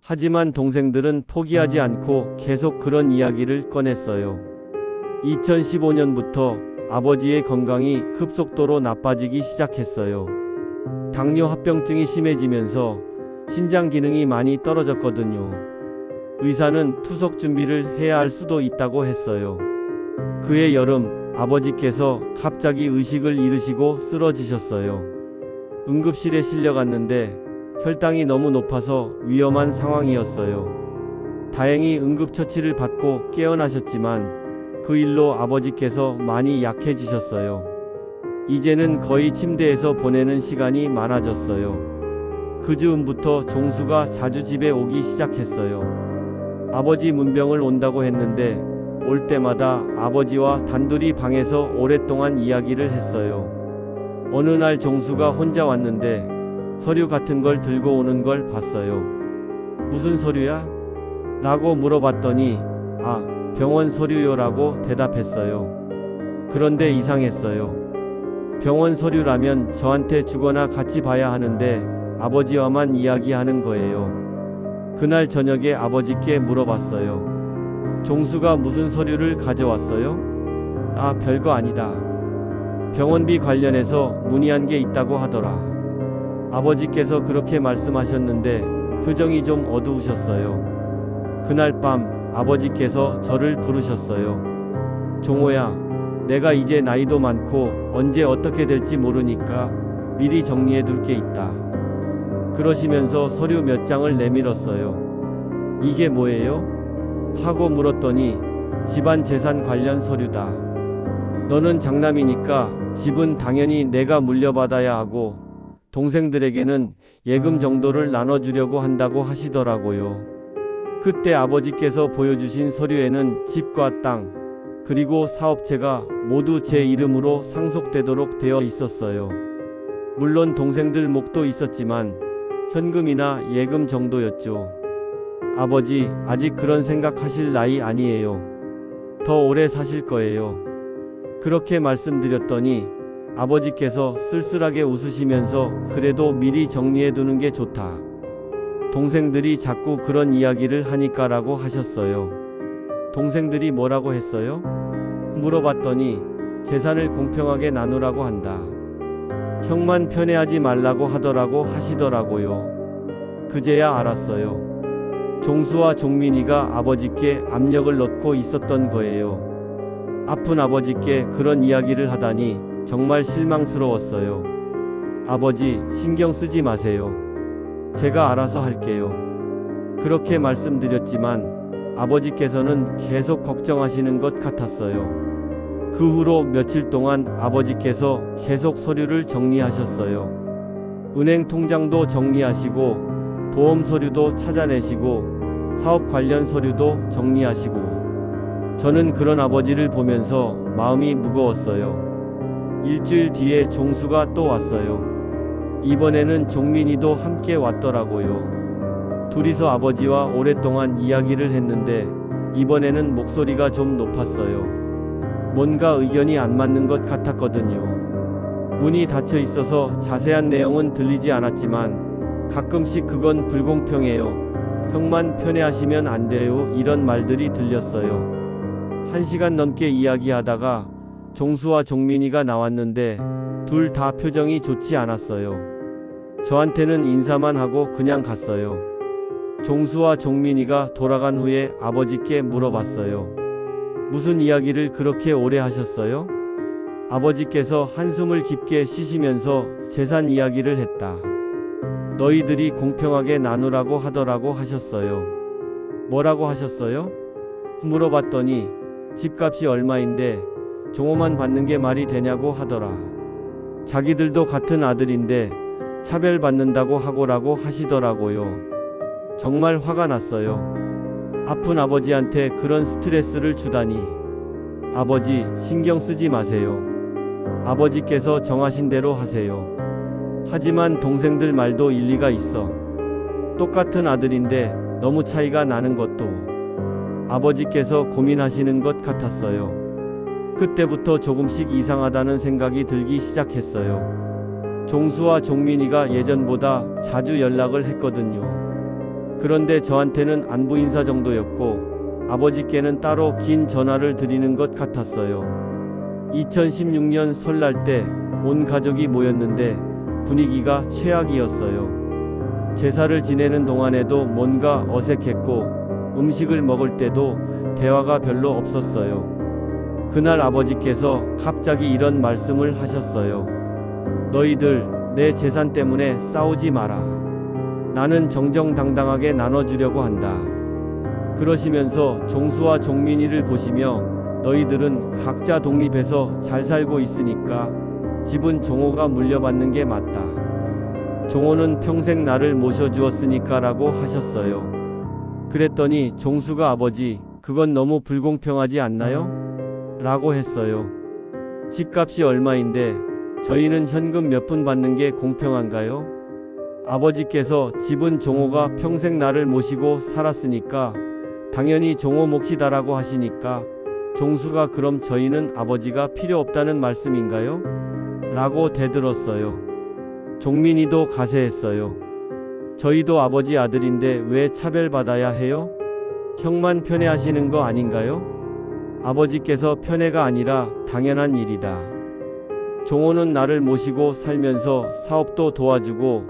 하지만 동생들은 포기하지 않고 계속 그런 이야기를 꺼냈어요. 2015년부터 아버지의 건강이 급속도로 나빠지기 시작했어요. 당뇨 합병증이 심해지면서 신장 기능이 많이 떨어졌거든요. 의사는 투석 준비를 해야 할 수도 있다고 했어요. 그해 여름 아버지께서 갑자기 의식을 잃으시고 쓰러지셨어요. 응급실에 실려갔는데 혈당이 너무 높아서 위험한 상황이었어요. 다행히 응급처치를 받고 깨어나셨지만 그 일로 아버지께서 많이 약해지셨어요. 이제는 거의 침대에서 보내는 시간이 많아졌어요. 그 즈음부터 종수가 자주 집에 오기 시작했어요. 아버지 문병을 온다고 했는데 올 때마다 아버지와 단둘이 방에서 오랫동안 이야기를 했어요. 어느 날 종수가 혼자 왔는데 서류 같은 걸 들고 오는 걸 봤어요. 무슨 서류야? 라고 물어봤더니 병원 서류요 라고 대답했어요. 그런데 이상했어요. 병원 서류라면 저한테 주거나 같이 봐야 하는데 아버지와만 이야기하는 거예요. 그날 저녁에 아버지께 물어봤어요. 종수가 무슨 서류를 가져왔어요? 별거 아니다. 병원비 관련해서 문의한 게 있다고 하더라. 아버지께서 그렇게 말씀하셨는데 표정이 좀 어두우셨어요. 그날 밤 아버지께서 저를 부르셨어요. 종호야, 내가 이제 나이도 많고 언제 어떻게 될지 모르니까 미리 정리해 둘 게 있다. 그러시면서 서류 몇 장을 내밀었어요. 이게 뭐예요? 하고 물었더니 집안 재산 관련 서류다. 너는 장남이니까 집은 당연히 내가 물려받아야 하고 동생들에게는 예금 정도를 나눠주려고 한다고 하시더라고요. 그때 아버지께서 보여주신 서류에는 집과 땅, 그리고 사업체가 모두 제 이름으로 상속되도록 되어 있었어요. 물론 동생들 몫도 있었지만 현금이나 예금 정도였죠. 아버지, 아직 그런 생각하실 나이 아니에요. 더 오래 사실 거예요. 그렇게 말씀드렸더니 아버지께서 쓸쓸하게 웃으시면서 그래도 미리 정리해두는 게 좋다. 동생들이 자꾸 그런 이야기를 하니까라고 하셨어요. 동생들이 뭐라고 했어요? 물어봤더니 재산을 공평하게 나누라고 한다. 형만 편애하지 말라고 하더라고 하시더라고요. 그제야 알았어요. 종수와 종민이가 아버지께 압력을 넣고 있었던 거예요. 아픈 아버지께 그런 이야기를 하다니 정말 실망스러웠어요. 아버지, 신경 쓰지 마세요. 제가 알아서 할게요. 그렇게 말씀드렸지만 아버지께서는 계속 걱정하시는 것 같았어요. 그 후로 며칠 동안 아버지께서 계속 서류를 정리하셨어요. 은행 통장도 정리하시고 보험 서류도 찾아내시고 사업 관련 서류도 정리하시고 저는 그런 아버지를 보면서 마음이 무거웠어요. 일주일 뒤에 종수가 또 왔어요. 이번에는 종민이도 함께 왔더라고요. 둘이서 아버지와 오랫동안 이야기를 했는데 이번에는 목소리가 좀 높았어요. 뭔가 의견이 안 맞는 것 같았거든요. 문이 닫혀 있어서 자세한 내용은 들리지 않았지만 가끔씩 그건 불공평해요. 형만 편애하시면 안 돼요. 이런 말들이 들렸어요. 1시간 넘게 이야기하다가 종수와 종민이가 나왔는데 둘 다 표정이 좋지 않았어요. 저한테는 인사만 하고 그냥 갔어요. 종수와 종민이가 돌아간 후에 아버지께 물어봤어요. 무슨 이야기를 그렇게 오래 하셨어요? 아버지께서 한숨을 깊게 쉬시면서 재산 이야기를 했다. 너희들이 공평하게 나누라고 하더라고 하셨어요. 뭐라고 하셨어요? 물어봤더니 집값이 얼마인데 종호만 받는 게 말이 되냐고 하더라. 자기들도 같은 아들인데 차별받는다고 하고라고 하시더라고요. 정말 화가 났어요. 아픈 아버지한테 그런 스트레스를 주다니. 아버지, 신경 쓰지 마세요. 아버지께서 정하신 대로 하세요. 하지만 동생들 말도 일리가 있어. 똑같은 아들인데 너무 차이가 나는 것도 아버지께서 고민하시는 것 같았어요. 그때부터 조금씩 이상하다는 생각이 들기 시작했어요. 종수와 종민이가 예전보다 자주 연락을 했거든요. 그런데 저한테는 안부 인사 정도였고 아버지께는 따로 긴 전화를 드리는 것 같았어요. 2016년 설날 때 온 가족이 모였는데 분위기가 최악이었어요. 제사를 지내는 동안에도 뭔가 어색했고 음식을 먹을 때도 대화가 별로 없었어요. 그날 아버지께서 갑자기 이런 말씀을 하셨어요. 너희들 내 재산 때문에 싸우지 마라. 나는 정정당당하게 나눠주려고 한다. 그러시면서 종수와 종민이를 보시며 너희들은 각자 독립해서 잘 살고 있으니까 집은 종호가 물려받는 게 맞다. 종호는 평생 나를 모셔주었으니까 라고 하셨어요. 그랬더니 종수가 아버지, 그건 너무 불공평하지 않나요? 라고 했어요. 집값이 얼마인데 저희는 현금 몇 푼 받는 게 공평한가요? 아버지께서 집은 종호가 평생 나를 모시고 살았으니까 당연히 종호 몫이다라고 하시니까 종수가 그럼 저희는 아버지가 필요 없다는 말씀인가요? 라고 대들었어요. 종민이도 가세했어요. 저희도 아버지 아들인데 왜 차별받아야 해요? 형만 편애하시는 거 아닌가요? 아버지께서 편애가 아니라 당연한 일이다. 종호는 나를 모시고 살면서 사업도 도와주고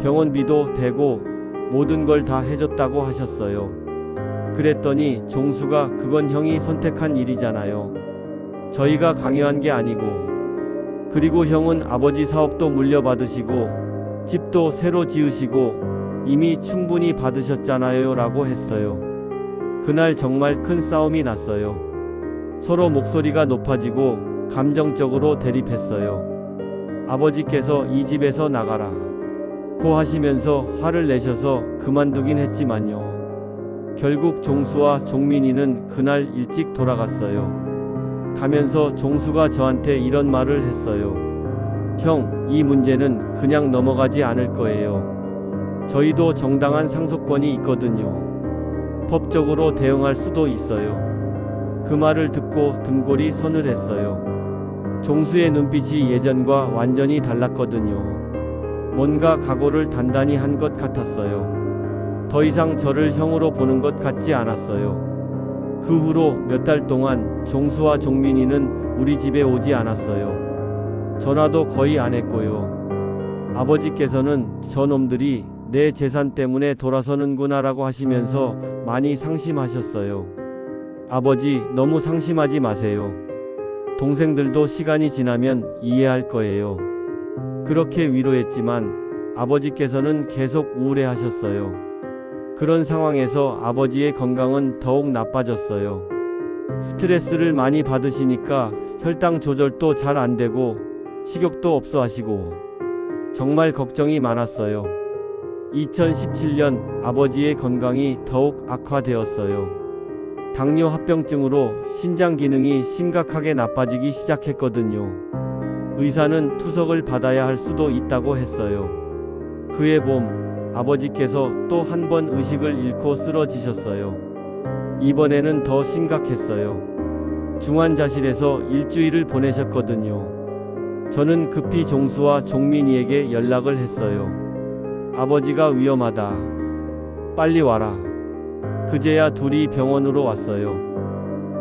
병원비도 대고 모든 걸 다 해줬다고 하셨어요. 그랬더니 종수가 그건 형이 선택한 일이잖아요. 저희가 강요한 게 아니고. 그리고 형은 아버지 사업도 물려받으시고 집도 새로 지으시고 이미 충분히 받으셨잖아요 라고 했어요. 그날 정말 큰 싸움이 났어요. 서로 목소리가 높아지고 감정적으로 대립했어요. 아버지께서 이 집에서 나가라 고 하시면서 화를 내셔서 그만두긴 했지만요. 결국 종수와 종민이는 그날 일찍 돌아갔어요. 가면서 종수가 저한테 이런 말을 했어요. 형, 이 문제는 그냥 넘어가지 않을 거예요. 저희도 정당한 상속권이 있거든요. 법적으로 대응할 수도 있어요. 그 말을 듣고 등골이 서늘했어요. 종수의 눈빛이 예전과 완전히 달랐거든요. 뭔가 각오를 단단히 한 것 같았어요. 더 이상 저를 형으로 보는 것 같지 않았어요. 그 후로 몇 달 동안 종수와 종민이는 우리 집에 오지 않았어요. 전화도 거의 안 했고요. 아버지께서는 저놈들이 내 재산 때문에 돌아서는구나라고 하시면서 많이 상심하셨어요. 아버지, 너무 상심하지 마세요. 동생들도 시간이 지나면 이해할 거예요. 그렇게 위로했지만 아버지께서는 계속 우울해하셨어요. 그런 상황에서 아버지의 건강은 더욱 나빠졌어요. 스트레스를 많이 받으시니까 혈당 조절도 잘 안 되고 식욕도 없어 하시고 정말 걱정이 많았어요. 2017년 아버지의 건강이 더욱 악화되었어요. 당뇨 합병증으로 신장 기능이 심각하게 나빠지기 시작했거든요. 의사는 투석을 받아야 할 수도 있다고 했어요. 그해 봄 아버지께서 또 한 번 의식을 잃고 쓰러지셨어요. 이번에는 더 심각했어요. 중환자실에서 일주일을 보내셨거든요. 저는 급히 종수와 종민이에게 연락을 했어요. 아버지가 위험하다. 빨리 와라. 그제야 둘이 병원으로 왔어요.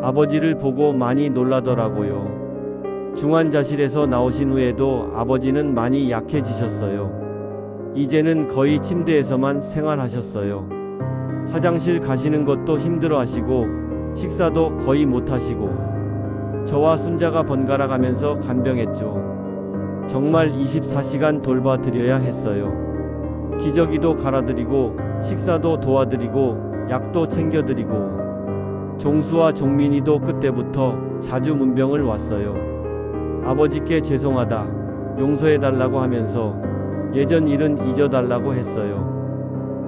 아버지를 보고 많이 놀라더라고요. 중환자실에서 나오신 후에도 아버지는 많이 약해지셨어요. 이제는 거의 침대에서만 생활하셨어요. 화장실 가시는 것도 힘들어 하시고 식사도 거의 못 하시고 저와 손자가 번갈아 가면서 간병했죠. 정말 24시간 돌봐드려야 했어요. 기저귀도 갈아드리고 식사도 도와드리고 약도 챙겨드리고 종수와 종민이도 그때부터 자주 문병을 왔어요. 아버지께 죄송하다, 용서해달라고 하면서 예전 일은 잊어달라고 했어요.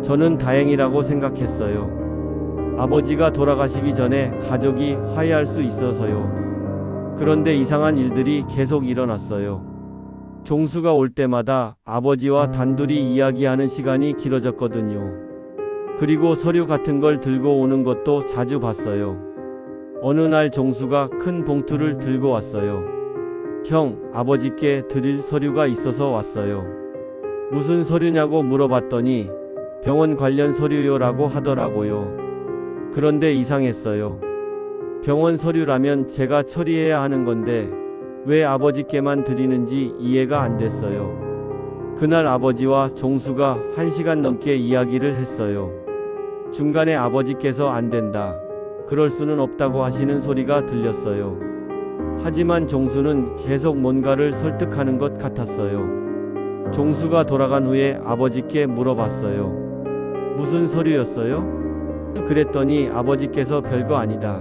저는 다행이라고 생각했어요. 아버지가 돌아가시기 전에 가족이 화해할 수 있어서요. 그런데 이상한 일들이 계속 일어났어요. 종수가 올 때마다 아버지와 단둘이 이야기하는 시간이 길어졌거든요. 그리고 서류 같은 걸 들고 오는 것도 자주 봤어요. 어느 날 종수가 큰 봉투를 들고 왔어요. 형, 아버지께 드릴 서류가 있어서 왔어요. 무슨 서류냐고 물어봤더니 병원 관련 서류요라고 하더라고요. 그런데 이상했어요. 병원 서류라면 제가 처리해야 하는 건데 왜 아버지께만 드리는지 이해가 안 됐어요. 그날 아버지와 종수가 1시간 넘게 이야기를 했어요. 중간에 아버지께서 안 된다, 그럴 수는 없다고 하시는 소리가 들렸어요. 하지만 종수는 계속 뭔가를 설득하는 것 같았어요. 종수가 돌아간 후에 아버지께 물어봤어요. 무슨 서류였어요? 그랬더니 아버지께서 별거 아니다.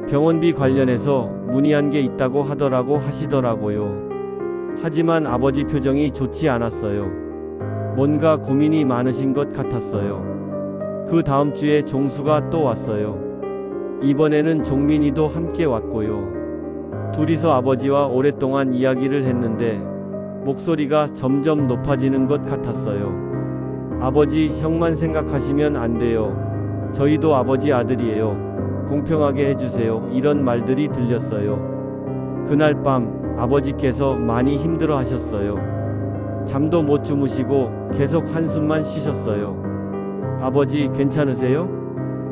병원비 관련해서 문의한 게 있다고 하시더라고요. 하지만 아버지 표정이 좋지 않았어요. 뭔가 고민이 많으신 것 같았어요. 그 다음 주에 종수가 또 왔어요. 이번에는 종민이도 함께 왔고요. 둘이서 아버지와 오랫동안 이야기를 했는데 목소리가 점점 높아지는 것 같았어요. 아버지, 형만 생각하시면 안 돼요. 저희도 아버지 아들이에요. 공평하게 해주세요. 이런 말들이 들렸어요. 그날 밤 아버지께서 많이 힘들어 하셨어요. 잠도 못 주무시고 계속 한숨만 쉬셨어요. 아버지 괜찮으세요?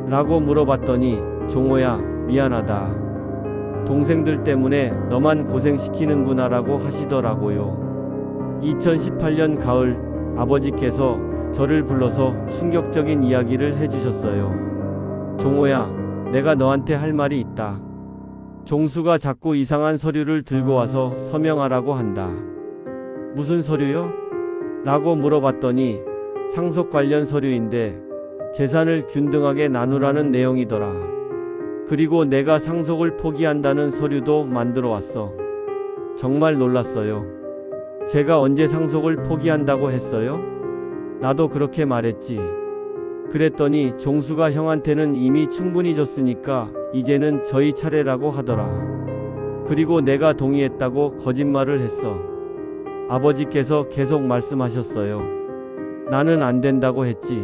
라고 물어봤더니 종호야, 미안하다. 동생들 때문에 너만 고생시키는구나 라고 하시더라고요. 2018년 가을 아버지께서 저를 불러서 충격적인 이야기를 해주셨어요. 종호야, 내가 너한테 할 말이 있다. 종수가 자꾸 이상한 서류를 들고 와서 서명하라고 한다. 무슨 서류요? 라고 물어봤더니 상속 관련 서류인데 재산을 균등하게 나누라는 내용이더라. 그리고 내가 상속을 포기한다는 서류도 만들어 왔어. 정말 놀랐어요. 제가 언제 상속을 포기한다고 했어요? 나도 그렇게 말했지. 그랬더니 종수가 형한테는 이미 충분히 줬으니까 이제는 저희 차례라고 하더라. 그리고 내가 동의했다고 거짓말을 했어. 아버지께서 계속 말씀하셨어요. 나는 안 된다고 했지.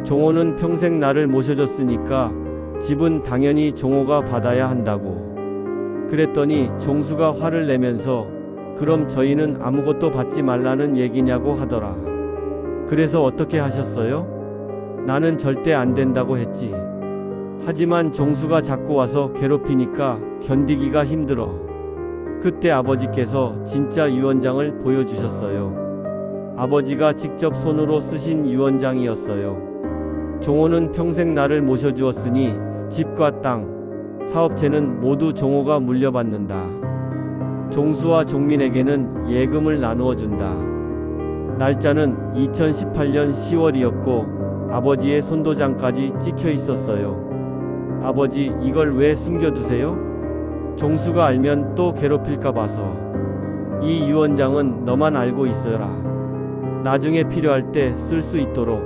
종호는 평생 나를 모셔줬으니까 집은 당연히 종호가 받아야 한다고. 그랬더니 종수가 화를 내면서 그럼 저희는 아무것도 받지 말라는 얘기냐고 하더라. 그래서 어떻게 하셨어요? 나는 절대 안 된다고 했지. 하지만 종수가 자꾸 와서 괴롭히니까 견디기가 힘들어. 그때 아버지께서 진짜 유언장을 보여주셨어요. 아버지가 직접 손으로 쓰신 유언장이었어요. 종호는 평생 나를 모셔주었으니 집과 땅, 사업체는 모두 종호가 물려받는다. 종수와 종민에게는 예금을 나누어 준다. 날짜는 2018년 10월이었고 아버지의 손도장까지 찍혀 있었어요. 아버지, 이걸 왜 숨겨두세요? 종수가 알면 또 괴롭힐까 봐서. 이 유언장은 너만 알고 있어라. 나중에 필요할 때 쓸 수 있도록.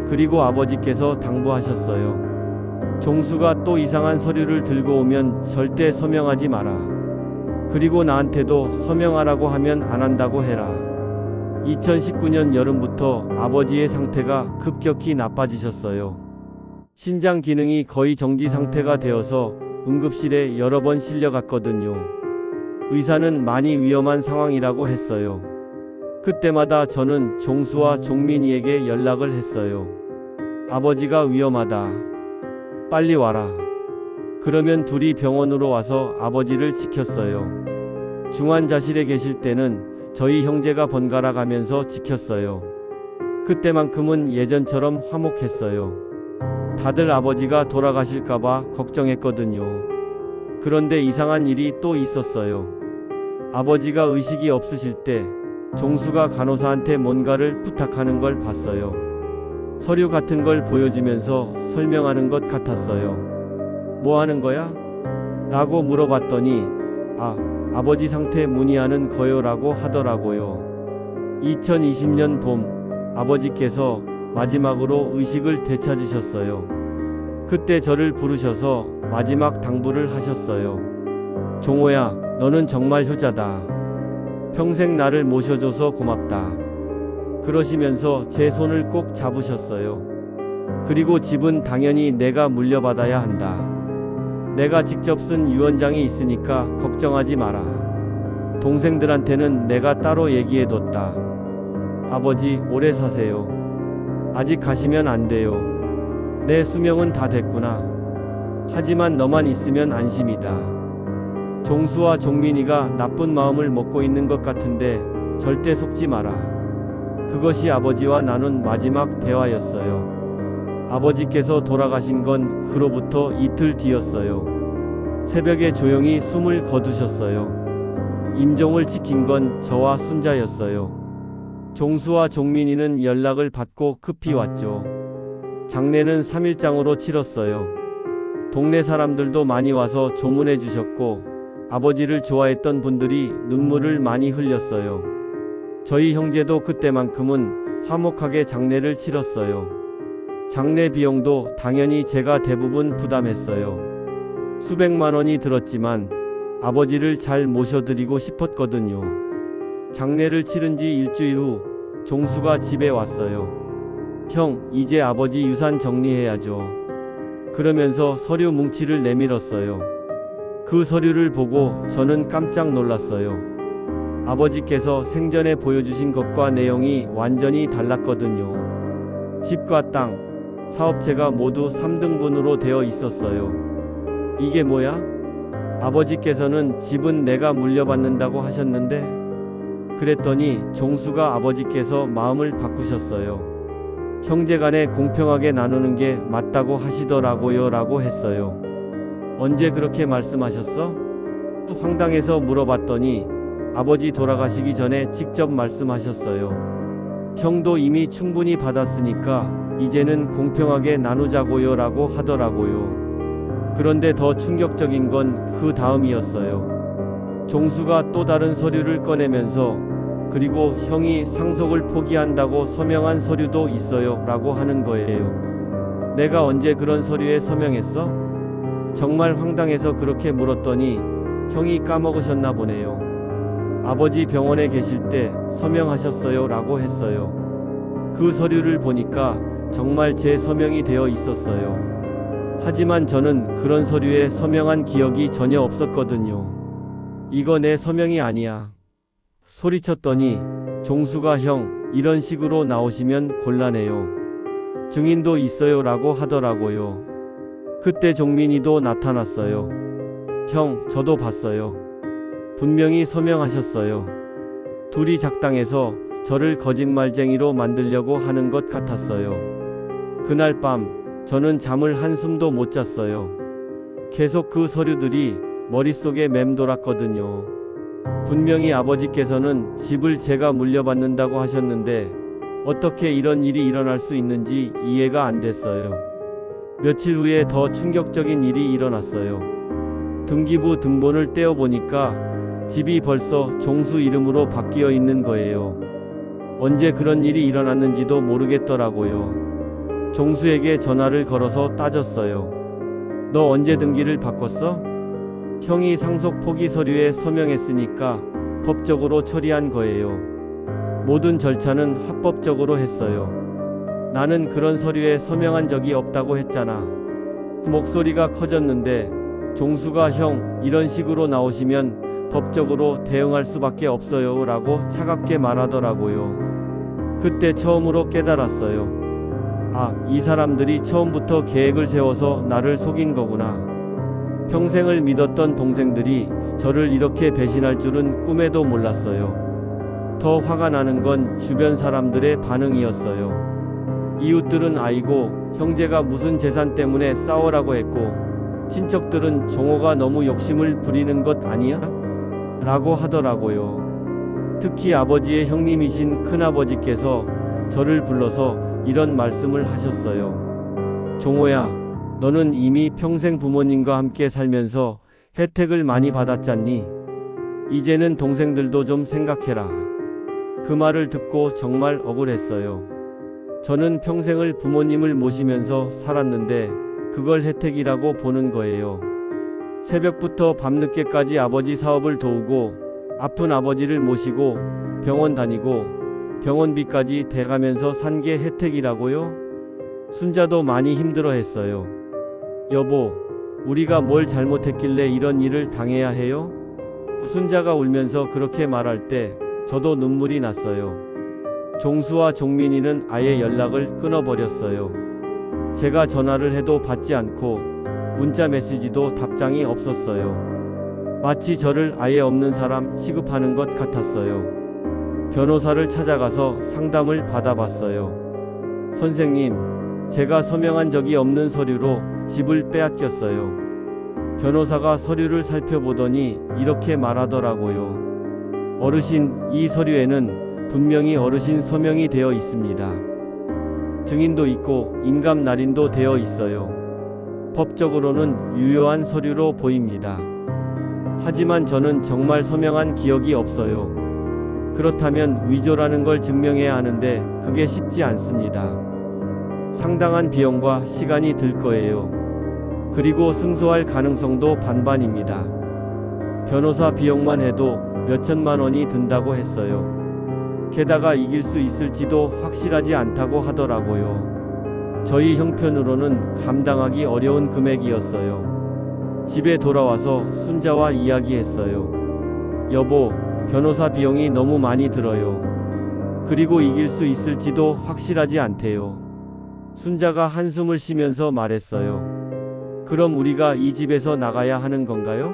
그리고 아버지께서 당부하셨어요. 종수가 또 이상한 서류를 들고 오면 절대 서명하지 마라. 그리고 나한테도 서명하라고 하면 안 한다고 해라. 2019년 여름부터 아버지의 상태가 급격히 나빠지셨어요. 신장 기능이 거의 정지 상태가 되어서 응급실에 여러 번 실려갔거든요. 의사는 많이 위험한 상황이라고 했어요. 그때마다 저는 종수와 종민이에게 연락을 했어요. 아버지가 위험하다. 빨리 와라. 그러면 둘이 병원으로 와서 아버지를 지켰어요. 중환자실에 계실 때는 저희 형제가 번갈아 가면서 지켰어요. 그때만큼은 예전처럼 화목했어요. 다들 아버지가 돌아가실까봐 걱정했거든요. 그런데 이상한 일이 또 있었어요. 아버지가 의식이 없으실 때 종수가 간호사한테 뭔가를 부탁하는 걸 봤어요. 서류 같은 걸 보여주면서 설명하는 것 같았어요. 뭐 하는 거야? 라고 물어봤더니 아버지 상태 문의하는 거요 라고 하더라고요. 2020년 봄 아버지께서 마지막으로 의식을 되찾으셨어요. 그때 저를 부르셔서 마지막 당부를 하셨어요. 종호야, 너는 정말 효자다. 평생 나를 모셔줘서 고맙다. 그러시면서 제 손을 꼭 잡으셨어요. 그리고 집은 당연히 내가 물려받아야 한다. 내가 직접 쓴 유언장이 있으니까 걱정하지 마라. 동생들한테는 내가 따로 얘기해뒀다. 아버지, 오래 사세요. 아직 가시면 안 돼요. 내 수명은 다 됐구나. 하지만 너만 있으면 안심이다. 종수와 종민이가 나쁜 마음을 먹고 있는 것 같은데 절대 속지 마라. 그것이 아버지와 나눈 마지막 대화였어요. 아버지께서 돌아가신 건 그로부터 이틀 뒤였어요. 새벽에 조용히 숨을 거두셨어요. 임종을 지킨 건 저와 순자였어요. 종수와 종민이는 연락을 받고 급히 왔죠. 장례는 3일장으로 치렀어요. 동네 사람들도 많이 와서 조문해 주셨고 아버지를 좋아했던 분들이 눈물을 많이 흘렸어요. 저희 형제도 그때만큼은 화목하게 장례를 치렀어요. 장례 비용도 당연히 제가 대부분 부담했어요. 수백만 원이 들었지만 아버지를 잘 모셔드리고 싶었거든요. 장례를 치른 지 일주일 후 종수가 집에 왔어요. 형, 이제 아버지 유산 정리해야죠. 그러면서 서류 뭉치를 내밀었어요. 그 서류를 보고 저는 깜짝 놀랐어요. 아버지께서 생전에 보여주신 것과 내용이 완전히 달랐거든요. 집과 땅, 사업체가 모두 3등분으로 되어 있었어요. 이게 뭐야? 아버지께서는 집은 내가 물려받는다고 하셨는데? 그랬더니 종수가 아버지께서 마음을 바꾸셨어요. 형제간에 공평하게 나누는 게 맞다고 하시더라고요 라고 했어요. 언제 그렇게 말씀하셨어? 황당해서 물어봤더니 아버지 돌아가시기 전에 직접 말씀하셨어요. 형도 이미 충분히 받았으니까 이제는 공평하게 나누자고요 라고 하더라고요. 그런데 더 충격적인 건 그 다음이었어요. 종수가 또 다른 서류를 꺼내면서 그리고 형이 상속을 포기한다고 서명한 서류도 있어요 라고 하는 거예요. 내가 언제 그런 서류에 서명했어? 정말 황당해서 그렇게 물었더니 형이 까먹으셨나 보네요. 아버지 병원에 계실 때 서명하셨어요 라고 했어요. 그 서류를 보니까 정말 제 서명이 되어 있었어요. 하지만 저는 그런 서류에 서명한 기억이 전혀 없었거든요. 이거 내 서명이 아니야. 소리쳤더니 종수가 형, 이런 식으로 나오시면 곤란해요. 증인도 있어요 라고 하더라고요. 그때 종민이도 나타났어요. 형, 저도 봤어요. 분명히 서명하셨어요. 둘이 작당해서 저를 거짓말쟁이로 만들려고 하는 것 같았어요. 그날 밤 저는 잠을 한숨도 못 잤어요. 계속 그 서류들이 머릿속에 맴돌았거든요. 분명히 아버지께서는 집을 제가 물려받는다고 하셨는데 어떻게 이런 일이 일어날 수 있는지 이해가 안 됐어요. 며칠 후에 더 충격적인 일이 일어났어요. 등기부 등본을 떼어보니까 집이 벌써 종수 이름으로 바뀌어 있는 거예요. 언제 그런 일이 일어났는지도 모르겠더라고요. 종수에게 전화를 걸어서 따졌어요. 너 언제 등기를 바꿨어? 형이 상속 포기 서류에 서명했으니까 법적으로 처리한 거예요. 모든 절차는 합법적으로 했어요. 나는 그런 서류에 서명한 적이 없다고 했잖아. 목소리가 커졌는데 종수가 형, 이런 식으로 나오시면 법적으로 대응할 수밖에 없어요 라고 차갑게 말하더라고요. 그때 처음으로 깨달았어요. 아, 이 사람들이 처음부터 계획을 세워서 나를 속인 거구나. 평생을 믿었던 동생들이 저를 이렇게 배신할 줄은 꿈에도 몰랐어요. 더 화가 나는 건 주변 사람들의 반응이었어요. 이웃들은 아이고, 형제가 무슨 재산 때문에 싸우라고 했고, 친척들은 종호가 너무 욕심을 부리는 것 아니야? 라고 하더라고요. 특히 아버지의 형님이신 큰아버지께서 저를 불러서 이런 말씀을 하셨어요. 종호야, 너는 이미 평생 부모님과 함께 살면서 혜택을 많이 받았잖니? 이제는 동생들도 좀 생각해라. 그 말을 듣고 정말 억울했어요. 저는 평생을 부모님을 모시면서 살았는데 그걸 혜택이라고 보는 거예요. 새벽부터 밤늦게까지 아버지 사업을 도우고 아픈 아버지를 모시고 병원 다니고 병원비까지 대가면서 산 게 혜택이라고요? 순자도 많이 힘들어했어요. 여보, 우리가 뭘 잘못했길래 이런 일을 당해야 해요? 순자가 울면서 그렇게 말할 때 저도 눈물이 났어요. 종수와 종민이는 아예 연락을 끊어버렸어요. 제가 전화를 해도 받지 않고 문자 메시지도 답장이 없었어요. 마치 저를 아예 없는 사람 취급하는 것 같았어요. 변호사를 찾아가서 상담을 받아봤어요. 선생님, 제가 서명한 적이 없는 서류로 집을 빼앗겼어요. 변호사가 서류를 살펴보더니 이렇게 말하더라고요. 어르신, 이 서류에는 분명히 어르신 서명이 되어 있습니다. 증인도 있고 인감 날인도 되어 있어요. 법적으로는 유효한 서류로 보입니다. 하지만 저는 정말 서명한 기억이 없어요. 그렇다면 위조라는 걸 증명해야 하는데 그게 쉽지 않습니다. 상당한 비용과 시간이 들 거예요. 그리고 승소할 가능성도 반반입니다. 변호사 비용만 해도 몇천만 원이 든다고 했어요. 게다가 이길 수 있을지도 확실하지 않다고 하더라고요. 저희 형편으로는 감당하기 어려운 금액이었어요. 집에 돌아와서 순자와 이야기했어요. 여보, 변호사 비용이 너무 많이 들어요. 그리고 이길 수 있을지도 확실하지 않대요. 순자가 한숨을 쉬면서 말했어요. 그럼 우리가 이 집에서 나가야 하는 건가요?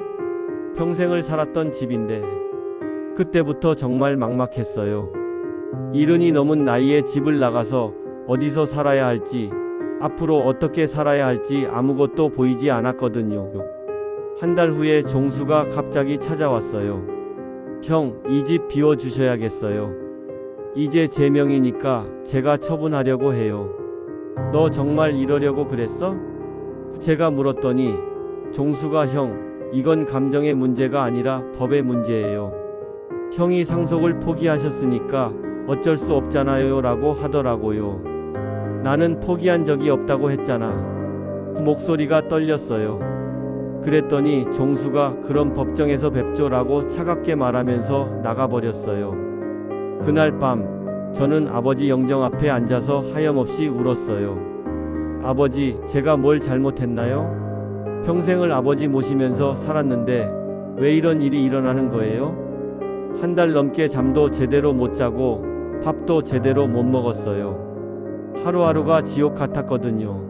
평생을 살았던 집인데. 그때부터 정말 막막했어요. 70이 넘은 나이에 집을 나가서 어디서 살아야 할지, 앞으로 어떻게 살아야 할지 아무것도 보이지 않았거든요. 한 달 후에 종수가 갑자기 찾아왔어요. 형, 이 집 비워주셔야겠어요. 이제 제 명이니까 제가 처분하려고 해요. 너 정말 이러려고 그랬어? 제가 물었더니 종수가 형, 이건 감정의 문제가 아니라 법의 문제예요. 형이 상속을 포기하셨으니까 어쩔 수 없잖아요 라고 하더라고요. 나는 포기한 적이 없다고 했잖아. 목소리가 떨렸어요. 그랬더니 종수가 그럼 법정에서 뵙죠라고 차갑게 말하면서 나가버렸어요. 그날 밤 저는 아버지 영정 앞에 앉아서 하염없이 울었어요. 아버지, 제가 뭘 잘못했나요? 평생을 아버지 모시면서 살았는데 왜 이런 일이 일어나는 거예요? 한 달 넘게 잠도 제대로 못 자고 밥도 제대로 못 먹었어요. 하루하루가 지옥 같았거든요.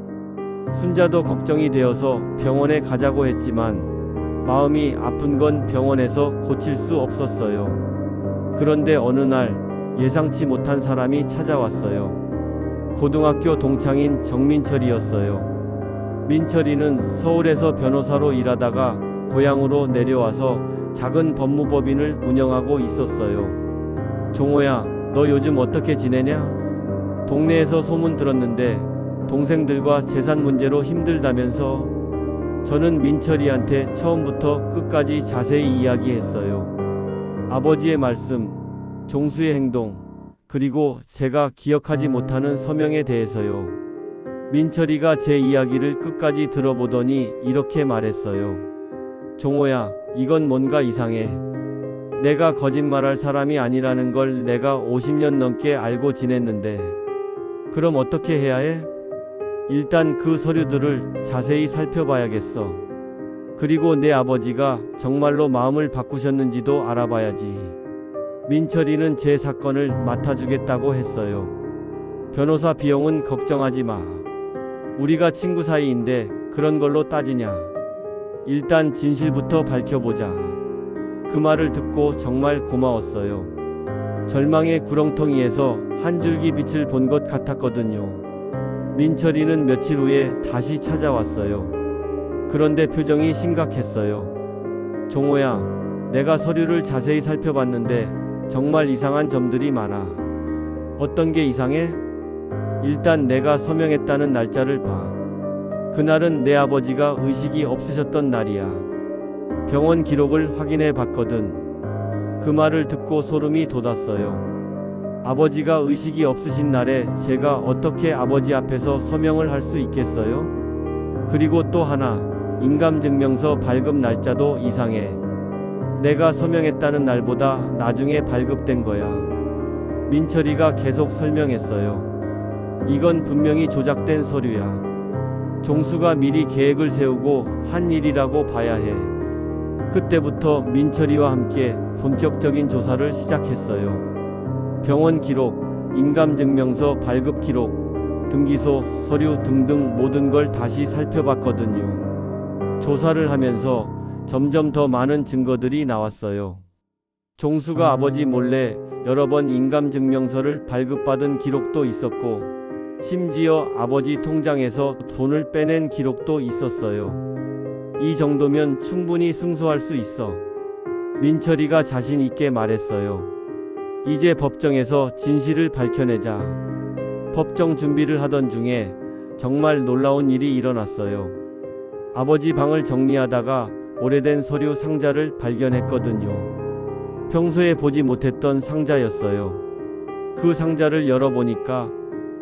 순자도 걱정이 되어서 병원에 가자고 했지만 마음이 아픈 건 병원에서 고칠 수 없었어요. 그런데 어느 날 예상치 못한 사람이 찾아왔어요. 고등학교 동창인 정민철이었어요. 민철이는 서울에서 변호사로 일하다가 고향으로 내려와서 작은 법무법인을 운영하고 있었어요. 종호야, 너 요즘 어떻게 지내냐? 동네에서 소문 들었는데 동생들과 재산 문제로 힘들다면서. 저는 민철이한테 처음부터 끝까지 자세히 이야기했어요. 아버지의 말씀, 종수의 행동, 그리고 제가 기억하지 못하는 서명에 대해서요. 민철이가 제 이야기를 끝까지 들어보더니 이렇게 말했어요. 종호야, 이건 뭔가 이상해. 내가 거짓말할 사람이 아니라는 걸 내가 50년 넘게 알고 지냈는데 그럼 어떻게 해야 해? 일단 그 서류들을 자세히 살펴봐야겠어. 그리고 내 아버지가 정말로 마음을 바꾸셨는지도 알아봐야지. 민철이는 제 사건을 맡아주겠다고 했어요. 변호사 비용은 걱정하지 마. 우리가 친구 사이인데 그런 걸로 따지냐. 일단 진실부터 밝혀보자. 그 말을 듣고 정말 고마웠어요. 절망의 구렁텅이에서 한 줄기 빛을 본 것 같았거든요. 민철이는 며칠 후에 다시 찾아왔어요. 그런데 표정이 심각했어요. 종호야, 내가 서류를 자세히 살펴봤는데 정말 이상한 점들이 많아. 어떤 게 이상해? 일단 내가 서명했다는 날짜를 봐. 그날은 내 아버지가 의식이 없으셨던 날이야. 병원 기록을 확인해 봤거든. 그 말을 듣고 소름이 돋았어요. 아버지가 의식이 없으신 날에 제가 어떻게 아버지 앞에서 서명을 할 수 있겠어요? 그리고 또 하나, 인감증명서 발급 날짜도 이상해. 내가 서명했다는 날보다 나중에 발급된 거야. 민철이가 계속 설명했어요. 이건 분명히 조작된 서류야. 종수가 미리 계획을 세우고 한 일이라고 봐야 해. 그때부터 민철이와 함께 본격적인 조사를 시작했어요. 병원 기록, 인감증명서 발급 기록, 등기소, 서류 등등 모든 걸 다시 살펴봤거든요. 조사를 하면서 점점 더 많은 증거들이 나왔어요. 종수가 아버지 몰래 여러 번 인감증명서를 발급받은 기록도 있었고, 심지어 아버지 통장에서 돈을 빼낸 기록도 있었어요. 이 정도면 충분히 승소할 수 있어. 민철이가 자신 있게 말했어요. 이제 법정에서 진실을 밝혀내자. 법정 준비를 하던 중에 정말 놀라운 일이 일어났어요. 아버지 방을 정리하다가 오래된 서류 상자를 발견했거든요. 평소에 보지 못했던 상자였어요. 그 상자를 열어보니까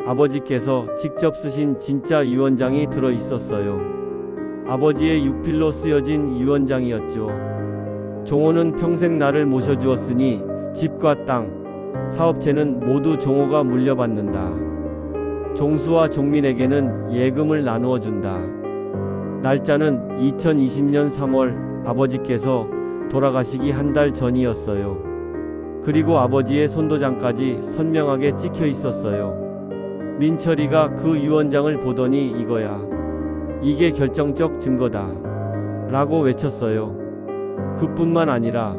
아버지께서 직접 쓰신 진짜 유언장이 들어 있었어요. 아버지의 육필로 쓰여진 유언장이었죠. 종호는 평생 나를 모셔주었으니 집과 땅, 사업체는 모두 종호가 물려받는다. 종수와 종민에게는 예금을 나누어 준다. 날짜는 2020년 3월 아버지께서 돌아가시기 한 달 전이었어요. 그리고 아버지의 손도장까지 선명하게 찍혀 있었어요. 민철이가 그 유언장을 보더니 이거야. 이게 결정적 증거다. 라고 외쳤어요. 그뿐만 아니라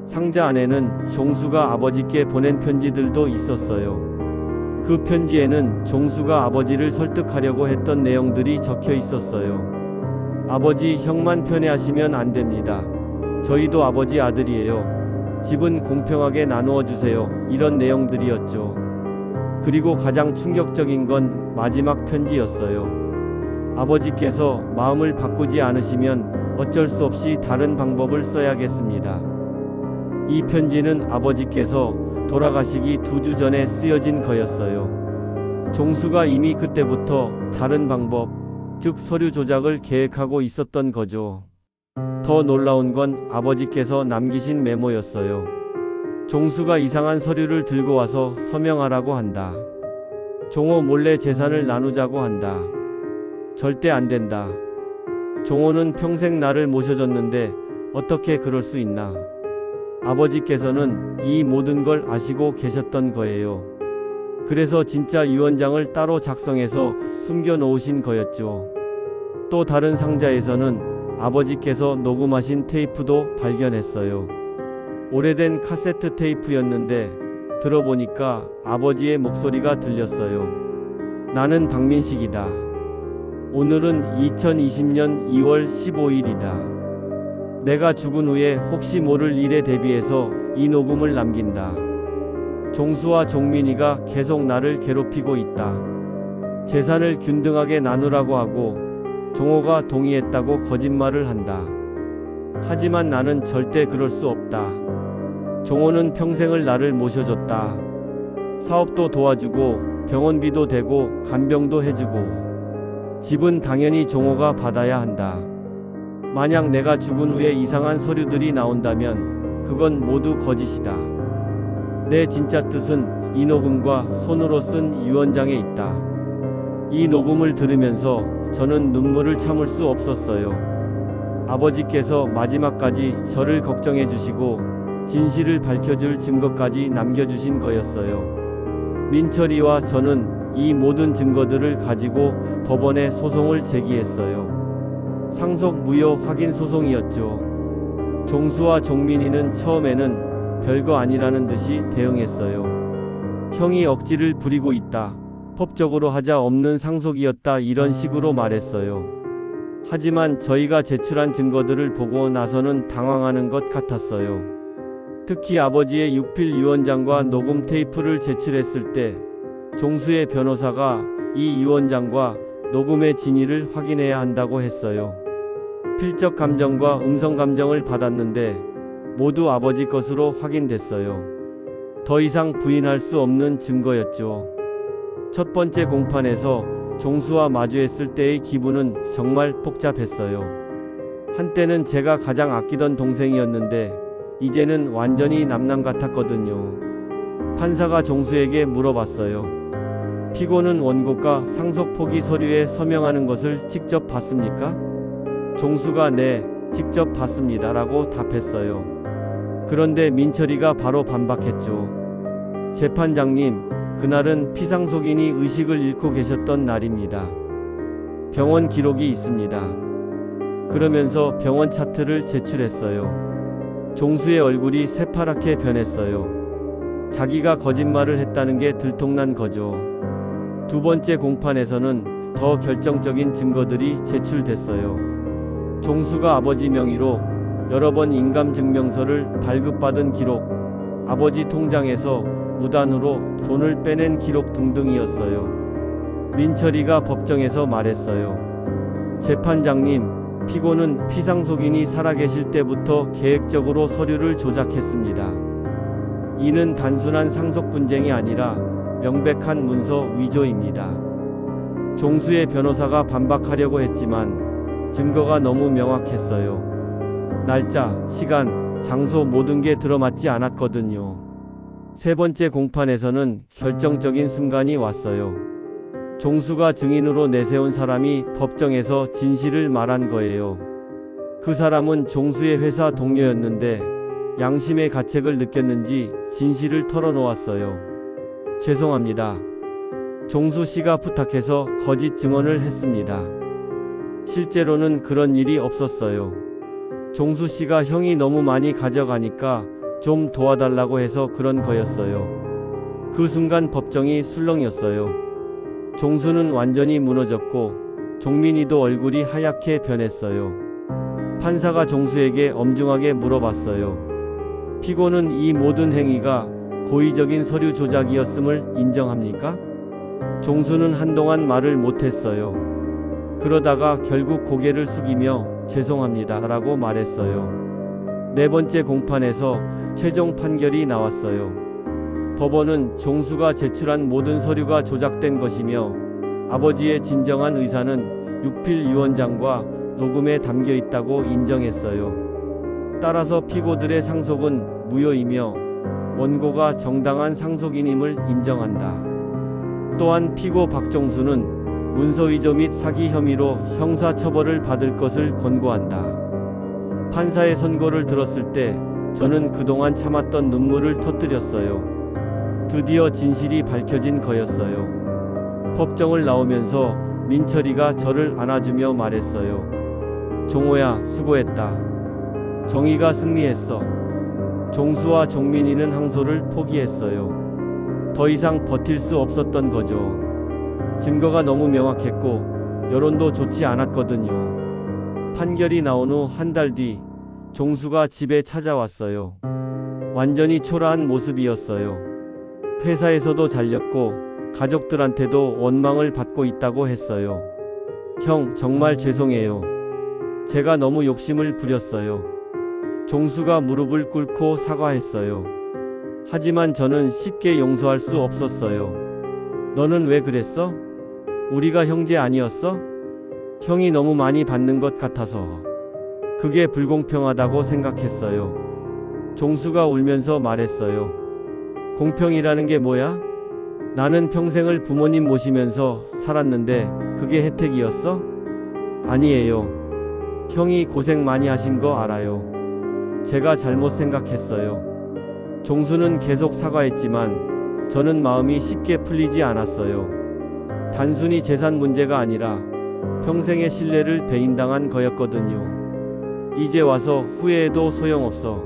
상자 안에는 종수가 아버지께 보낸 편지들도 있었어요. 그 편지에는 종수가 아버지를 설득하려고 했던 내용들이 적혀 있었어요. 아버지, 형만 편애하시면 안 됩니다. 저희도 아버지 아들이에요. 집은 공평하게 나누어 주세요. 이런 내용들이었죠. 그리고 가장 충격적인 건 마지막 편지였어요. 아버지께서 마음을 바꾸지 않으시면 어쩔 수 없이 다른 방법을 써야겠습니다. 이 편지는 아버지께서 돌아가시기 2주 전에 쓰여진 거였어요. 종수가 이미 그때부터 다른 방법, 즉 서류 조작을 계획하고 있었던 거죠. 더 놀라운 건 아버지께서 남기신 메모였어요. 종수가 이상한 서류를 들고 와서 서명하라고 한다. 종호 몰래 재산을 나누자고 한다. 절대 안 된다. 종호는 평생 나를 모셔줬는데 어떻게 그럴 수 있나. 아버지께서는 이 모든 걸 아시고 계셨던 거예요. 그래서 진짜 유언장을 따로 작성해서 숨겨 놓으신 거였죠. 또 다른 상자에서는 아버지께서 녹음하신 테이프도 발견했어요. 오래된 카세트 테이프였는데 들어보니까 아버지의 목소리가 들렸어요. 나는 박민식이다. 오늘은 2020년 2월 15일이다. 내가 죽은 후에 혹시 모를 일에 대비해서 이 녹음을 남긴다. 종수와 종민이가 계속 나를 괴롭히고 있다. 재산을 균등하게 나누라고 하고 종호가 동의했다고 거짓말을 한다. 하지만 나는 절대 그럴 수 없다. 종호는 평생을 나를 모셔줬다. 사업도 도와주고 병원비도 대고 간병도 해주고 집은 당연히 종호가 받아야 한다. 만약 내가 죽은 후에 이상한 서류들이 나온다면 그건 모두 거짓이다. 내 진짜 뜻은 이 녹음과 손으로 쓴 유언장에 있다. 이 녹음을 들으면서 저는 눈물을 참을 수 없었어요. 아버지께서 마지막까지 저를 걱정해 주시고 진실을 밝혀줄 증거까지 남겨주신 거였어요. 민철이와 저는 이 모든 증거들을 가지고 법원에 소송을 제기했어요. 상속 무효 확인 소송이었죠. 종수와 종민이는 처음에는 별거 아니라는 듯이 대응했어요. 형이 억지를 부리고 있다. 법적으로 하자 없는 상속이었다. 이런 식으로 말했어요. 하지만 저희가 제출한 증거들을 보고 나서는 당황하는 것 같았어요. 특히 아버지의 육필 유언장과 녹음 테이프를 제출했을 때 종수의 변호사가 이 유언장과 녹음의 진위를 확인해야 한다고 했어요. 필적 감정과 음성 감정을 받았는데 모두 아버지 것으로 확인됐어요. 더 이상 부인할 수 없는 증거였죠. 첫 번째 공판에서 종수와 마주했을 때의 기분은 정말 복잡했어요. 한때는 제가 가장 아끼던 동생이었는데 이제는 완전히 남남 같았거든요. 판사가 종수에게 물어봤어요. 피고는 원고가 상속 포기 서류에 서명하는 것을 직접 봤습니까? 종수가 네, 직접 봤습니다 라고 답했어요. 그런데 민철이가 바로 반박했죠. 재판장님, 그날은 피상속인이 의식을 잃고 계셨던 날입니다. 병원 기록이 있습니다. 그러면서 병원 차트를 제출했어요. 종수의 얼굴이 새파랗게 변했어요. 자기가 거짓말을 했다는 게 들통난 거죠. 두 번째 공판에서는 더 결정적인 증거들이 제출됐어요. 종수가 아버지 명의로 여러 번 인감증명서를 발급받은 기록, 아버지 통장에서 무단으로 돈을 빼낸 기록 등등이었어요. 민철이가 법정에서 말했어요. 재판장님, 피고는 피상속인이 살아계실 때부터 계획적으로 서류를 조작했습니다. 이는 단순한 상속 분쟁이 아니라 명백한 문서 위조입니다. 종수의 변호사가 반박하려고 했지만 증거가 너무 명확했어요. 날짜, 시간, 장소 모든 게 들어맞지 않았거든요. 세 번째 공판에서는 결정적인 순간이 왔어요. 종수가 증인으로 내세운 사람이 법정에서 진실을 말한 거예요. 그 사람은 종수의 회사 동료였는데 양심의 가책을 느꼈는지 진실을 털어놓았어요. 죄송합니다. 종수 씨가 부탁해서 거짓 증언을 했습니다. 실제로는 그런 일이 없었어요. 종수 씨가 형이 너무 많이 가져가니까 좀 도와달라고 해서 그런 거였어요. 그 순간 법정이 술렁였어요. 종수는 완전히 무너졌고 종민이도 얼굴이 하얗게 변했어요. 판사가 종수에게 엄중하게 물어봤어요. 피고는 이 모든 행위가 고의적인 서류 조작이었음을 인정합니까? 종수는 한동안 말을 못했어요. 그러다가 결국 고개를 숙이며 죄송합니다 라고 말했어요. 네 번째 공판에서 최종 판결이 나왔어요. 법원은 종수가 제출한 모든 서류가 조작된 것이며 아버지의 진정한 의사는 육필 유언장과 녹음에 담겨 있다고 인정했어요. 따라서 피고들의 상속은 무효이며 원고가 정당한 상속인임을 인정한다. 또한 피고 박종수는 문서위조 및 사기 혐의로 형사처벌을 받을 것을 권고한다. 판사의 선고를 들었을 때 저는 그동안 참았던 눈물을 터뜨렸어요. 드디어 진실이 밝혀진 거였어요. 법정을 나오면서 민철이가 저를 안아주며 말했어요. 종호야, 수고했다. 정의가 승리했어. 종수와 종민이는 항소를 포기했어요. 더 이상 버틸 수 없었던 거죠. 증거가 너무 명확했고 여론도 좋지 않았거든요. 판결이 나온 후 한 달 뒤 종수가 집에 찾아왔어요. 완전히 초라한 모습이었어요. 회사에서도 잘렸고 가족들한테도 원망을 받고 있다고 했어요. 형, 정말 죄송해요. 제가 너무 욕심을 부렸어요. 종수가 무릎을 꿇고 사과했어요. 하지만 저는 쉽게 용서할 수 없었어요. 너는 왜 그랬어? 우리가 형제 아니었어? 형이 너무 많이 받는 것 같아서. 그게 불공평하다고 생각했어요. 종수가 울면서 말했어요. 공평이라는 게 뭐야? 나는 평생을 부모님 모시면서 살았는데 그게 혜택이었어? 아니에요. 형이 고생 많이 하신 거 알아요. 제가 잘못 생각했어요. 종수는 계속 사과했지만 저는 마음이 쉽게 풀리지 않았어요. 단순히 재산 문제가 아니라 평생의 신뢰를 배인당한 거였거든요. 이제 와서 후회해도 소용없어.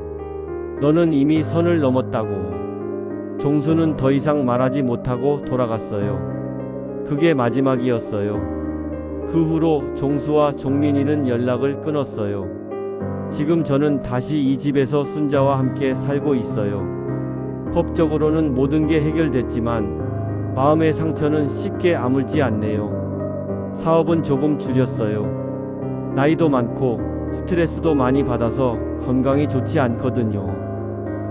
너는 이미 선을 넘었다고. 종수는 더 이상 말하지 못하고 돌아갔어요. 그게 마지막이었어요. 그 후로 종수와 종민이는 연락을 끊었어요. 지금 저는 다시 이 집에서 순자와 함께 살고 있어요. 법적으로는 모든 게 해결됐지만 마음의 상처는 쉽게 아물지 않네요. 사업은 조금 줄였어요. 나이도 많고 스트레스도 많이 받아서 건강이 좋지 않거든요.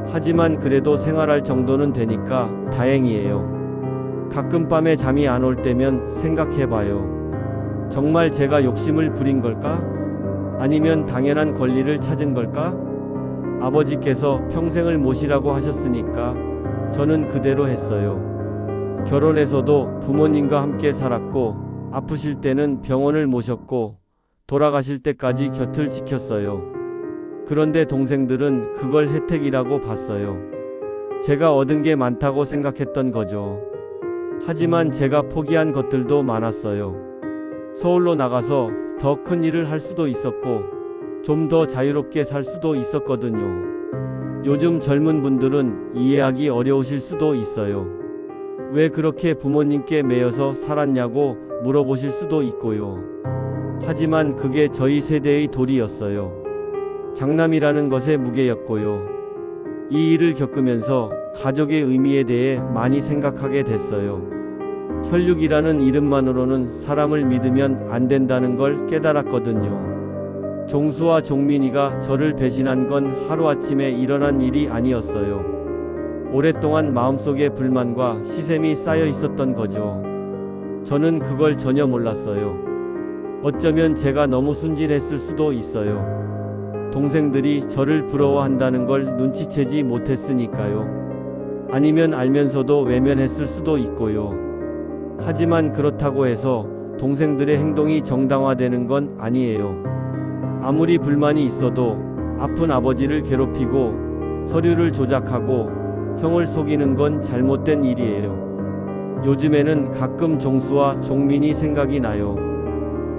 하지만 그래도 생활할 정도는 되니까 다행이에요. 가끔 밤에 잠이 안 올 때면 생각해봐요. 정말 제가 욕심을 부린 걸까? 아니면 당연한 권리를 찾은 걸까? 아버지께서 평생을 모시라고 하셨으니까 저는 그대로 했어요. 결혼해서도 부모님과 함께 살았고 아프실 때는 병원을 모셨고 돌아가실 때까지 곁을 지켰어요. 그런데 동생들은 그걸 혜택이라고 봤어요. 제가 얻은 게 많다고 생각했던 거죠. 하지만 제가 포기한 것들도 많았어요. 서울로 나가서 더 큰 일을 할 수도 있었고 좀 더 자유롭게 살 수도 있었거든요. 요즘 젊은 분들은 이해하기 어려우실 수도 있어요. 왜 그렇게 부모님께 매여서 살았냐고 물어보실 수도 있고요. 하지만 그게 저희 세대의 도리였어요. 장남이라는 것의 무게였고요. 이 일을 겪으면서 가족의 의미에 대해 많이 생각하게 됐어요. 혈육이라는 이름만으로는 사람을 믿으면 안 된다는 걸 깨달았거든요. 종수와 종민이가 저를 배신한 건 하루아침에 일어난 일이 아니었어요. 오랫동안 마음속에 불만과 시샘이 쌓여 있었던 거죠. 저는 그걸 전혀 몰랐어요. 어쩌면 제가 너무 순진했을 수도 있어요. 동생들이 저를 부러워한다는 걸 눈치채지 못했으니까요. 아니면 알면서도 외면했을 수도 있고요. 하지만 그렇다고 해서 동생들의 행동이 정당화되는 건 아니에요. 아무리 불만이 있어도 아픈 아버지를 괴롭히고 서류를 조작하고 형을 속이는 건 잘못된 일이에요. 요즘에는 가끔 종수와 종민이 생각이 나요.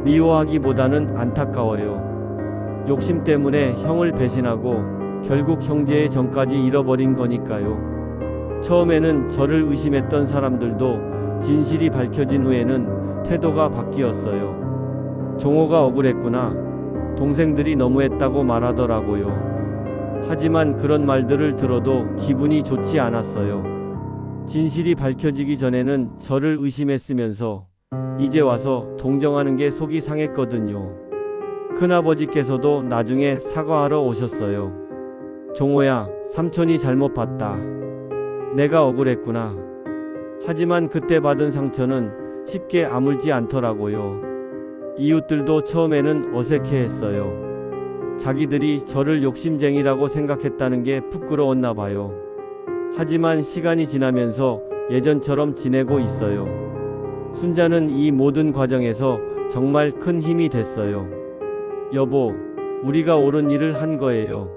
미워하기보다는 안타까워요. 욕심 때문에 형을 배신하고 결국 형제의 정까지 잃어버린 거니까요. 처음에는 저를 의심했던 사람들도 진실이 밝혀진 후에는 태도가 바뀌었어요. 종호가 억울했구나. 동생들이 너무했다고 말하더라고요. 하지만 그런 말들을 들어도 기분이 좋지 않았어요. 진실이 밝혀지기 전에는 저를 의심했으면서 이제 와서 동정하는 게 속이 상했거든요. 큰아버지께서도 나중에 사과하러 오셨어요. 종호야, 삼촌이 잘못 봤다. 내가 억울했구나. 하지만 그때 받은 상처는 쉽게 아물지 않더라고요. 이웃들도 처음에는 어색해했어요. 자기들이 저를 욕심쟁이라고 생각했다는 게 부끄러웠나 봐요. 하지만 시간이 지나면서 예전처럼 지내고 있어요. 순자는 이 모든 과정에서 정말 큰 힘이 됐어요. 여보, 우리가 옳은 일을 한 거예요.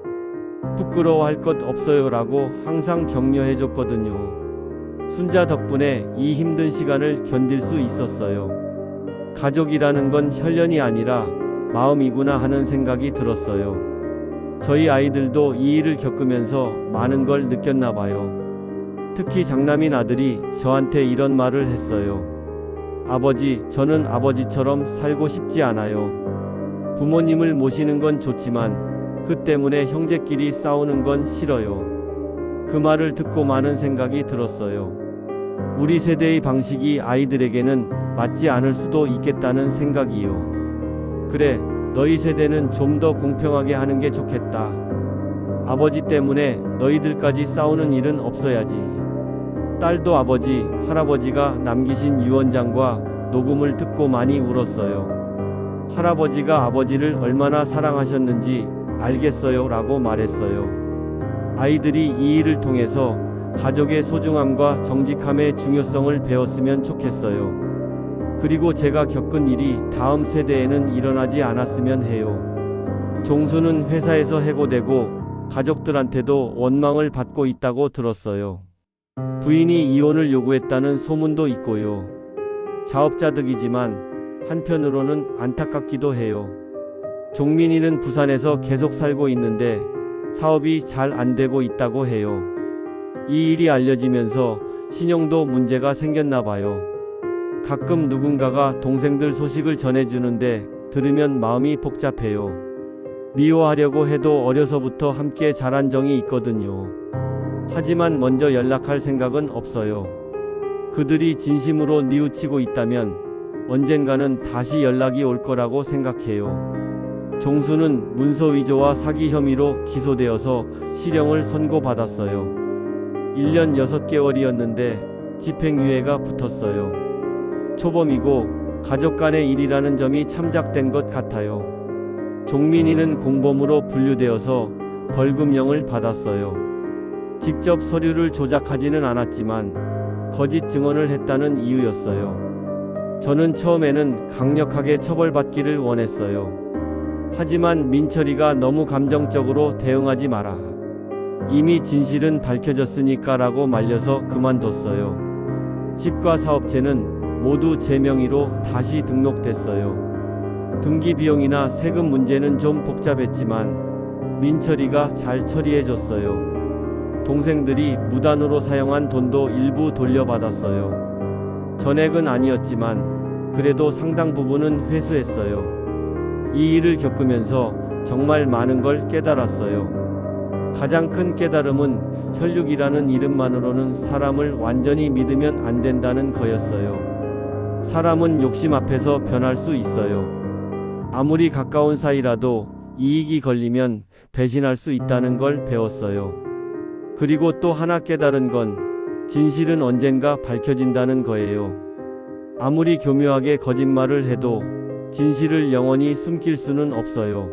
부끄러워할 것 없어요라고 항상 격려해줬거든요. 순자 덕분에 이 힘든 시간을 견딜 수 있었어요. 가족이라는 건 혈연이 아니라 마음이구나 하는 생각이 들었어요. 저희 아이들도 이 일을 겪으면서 많은 걸 느꼈나 봐요. 특히 장남인 아들이 저한테 이런 말을 했어요. 아버지, 저는 아버지처럼 살고 싶지 않아요. 부모님을 모시는 건 좋지만 그 때문에 형제끼리 싸우는 건 싫어요. 그 말을 듣고 많은 생각이 들었어요. 우리 세대의 방식이 아이들에게는 맞지 않을 수도 있겠다는 생각이요. 그래, 너희 세대는 좀 더 공평하게 하는 게 좋겠다. 아버지 때문에 너희들까지 싸우는 일은 없어야지. 딸도 아버지, 할아버지가 남기신 유언장과 녹음을 듣고 많이 울었어요. 할아버지가 아버지를 얼마나 사랑하셨는지 알겠어요 라고 말했어요. 아이들이 이 일을 통해서 가족의 소중함과 정직함의 중요성을 배웠으면 좋겠어요. 그리고 제가 겪은 일이 다음 세대에는 일어나지 않았으면 해요. 종수는 회사에서 해고되고 가족들한테도 원망을 받고 있다고 들었어요. 부인이 이혼을 요구했다는 소문도 있고요. 자업자득이지만 한편으로는 안타깝기도 해요. 종민이는 부산에서 계속 살고 있는데 사업이 잘 안 되고 있다고 해요. 이 일이 알려지면서 신용도 문제가 생겼나 봐요. 가끔 누군가가 동생들 소식을 전해주는데 들으면 마음이 복잡해요. 미워하려고 해도 어려서부터 함께 자란 정이 있거든요. 하지만 먼저 연락할 생각은 없어요. 그들이 진심으로 뉘우치고 있다면 언젠가는 다시 연락이 올 거라고 생각해요. 종수는 문서 위조와 사기 혐의로 기소되어서 실형을 선고받았어요. 1년 6개월이었는데 집행유예가 붙었어요. 초범이고 가족 간의 일이라는 점이 참작된 것 같아요. 종민이는 공범으로 분류되어서 벌금형을 받았어요. 직접 서류를 조작하지는 않았지만 거짓 증언을 했다는 이유였어요. 저는 처음에는 강력하게 처벌받기를 원했어요. 하지만 민철이가 너무 감정적으로 대응하지 마라. 이미 진실은 밝혀졌으니까 라고 말려서 그만뒀어요. 집과 사업체는 모두 제 명의로 다시 등록됐어요. 등기 비용이나 세금 문제는 좀 복잡했지만 민철이가 잘 처리해줬어요. 동생들이 무단으로 사용한 돈도 일부 돌려받았어요. 전액은 아니었지만 그래도 상당 부분은 회수했어요. 이 일을 겪으면서 정말 많은 걸 깨달았어요. 가장 큰 깨달음은 혈육이라는 이름만으로는 사람을 완전히 믿으면 안 된다는 거였어요. 사람은 욕심 앞에서 변할 수 있어요. 아무리 가까운 사이라도 이익이 걸리면 배신할 수 있다는 걸 배웠어요. 그리고 또 하나 깨달은 건 진실은 언젠가 밝혀진다는 거예요. 아무리 교묘하게 거짓말을 해도 진실을 영원히 숨길 수는 없어요.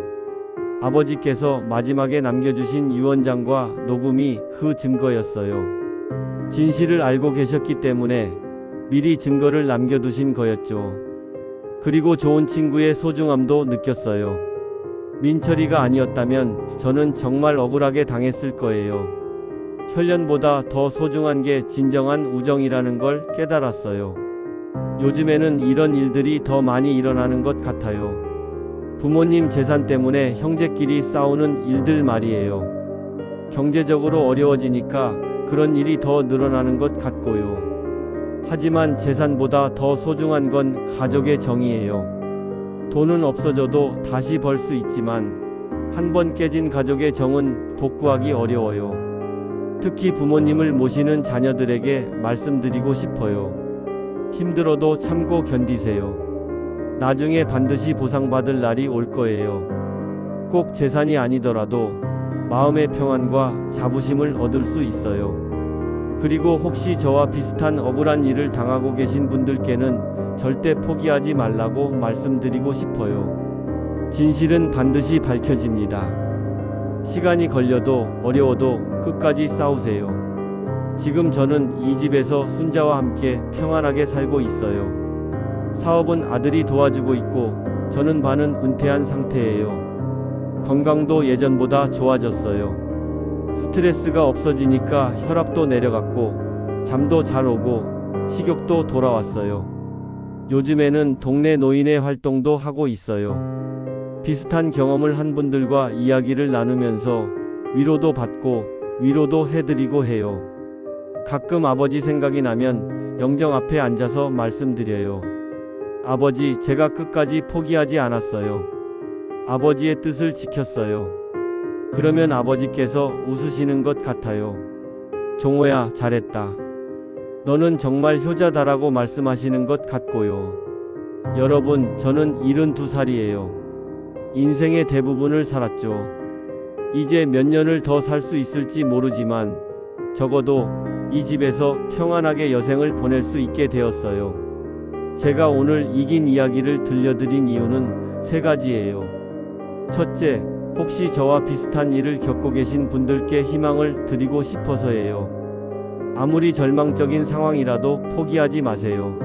아버지께서 마지막에 남겨주신 유언장과 녹음이 그 증거였어요. 진실을 알고 계셨기 때문에 미리 증거를 남겨두신 거였죠. 그리고 좋은 친구의 소중함도 느꼈어요. 민철이가 아니었다면 저는 정말 억울하게 당했을 거예요. 혈연보다 더 소중한 게 진정한 우정이라는 걸 깨달았어요. 요즘에는 이런 일들이 더 많이 일어나는 것 같아요. 부모님 재산 때문에 형제끼리 싸우는 일들 말이에요. 경제적으로 어려워지니까 그런 일이 더 늘어나는 것 같고요. 하지만 재산보다 더 소중한 건 가족의 정이에요. 돈은 없어져도 다시 벌 수 있지만 한 번 깨진 가족의 정은 복구하기 어려워요. 특히 부모님을 모시는 자녀들에게 말씀드리고 싶어요. 힘들어도 참고 견디세요. 나중에 반드시 보상받을 날이 올 거예요. 꼭 재산이 아니더라도 마음의 평안과 자부심을 얻을 수 있어요. 그리고 혹시 저와 비슷한 억울한 일을 당하고 계신 분들께는 절대 포기하지 말라고 말씀드리고 싶어요. 진실은 반드시 밝혀집니다. 시간이 걸려도 어려워도 끝까지 싸우세요. 지금 저는 이 집에서 순자와 함께 평안하게 살고 있어요. 사업은 아들이 도와주고 있고 저는 반은 은퇴한 상태예요. 건강도 예전보다 좋아졌어요. 스트레스가 없어지니까 혈압도 내려갔고 잠도 잘 오고 식욕도 돌아왔어요. 요즘에는 동네 노인회 활동도 하고 있어요. 비슷한 경험을 한 분들과 이야기를 나누면서 위로도 받고 위로도 해드리고 해요. 가끔 아버지 생각이 나면 영정 앞에 앉아서 말씀드려요. 아버지, 제가 끝까지 포기하지 않았어요. 아버지의 뜻을 지켰어요. 그러면 아버지께서 웃으시는 것 같아요. 종호야, 잘했다. 너는 정말 효자다라고 말씀하시는 것 같고요. 여러분, 저는 72살이에요. 인생의 대부분을 살았죠. 이제 몇 년을 더 살 수 있을지 모르지만 적어도 이 집에서 평안하게 여생을 보낼 수 있게 되었어요. 제가 오늘 이긴 이야기를 들려드린 이유는 3가지예요. 첫째, 혹시 저와 비슷한 일을 겪고 계신 분들께 희망을 드리고 싶어서예요. 아무리 절망적인 상황이라도 포기하지 마세요.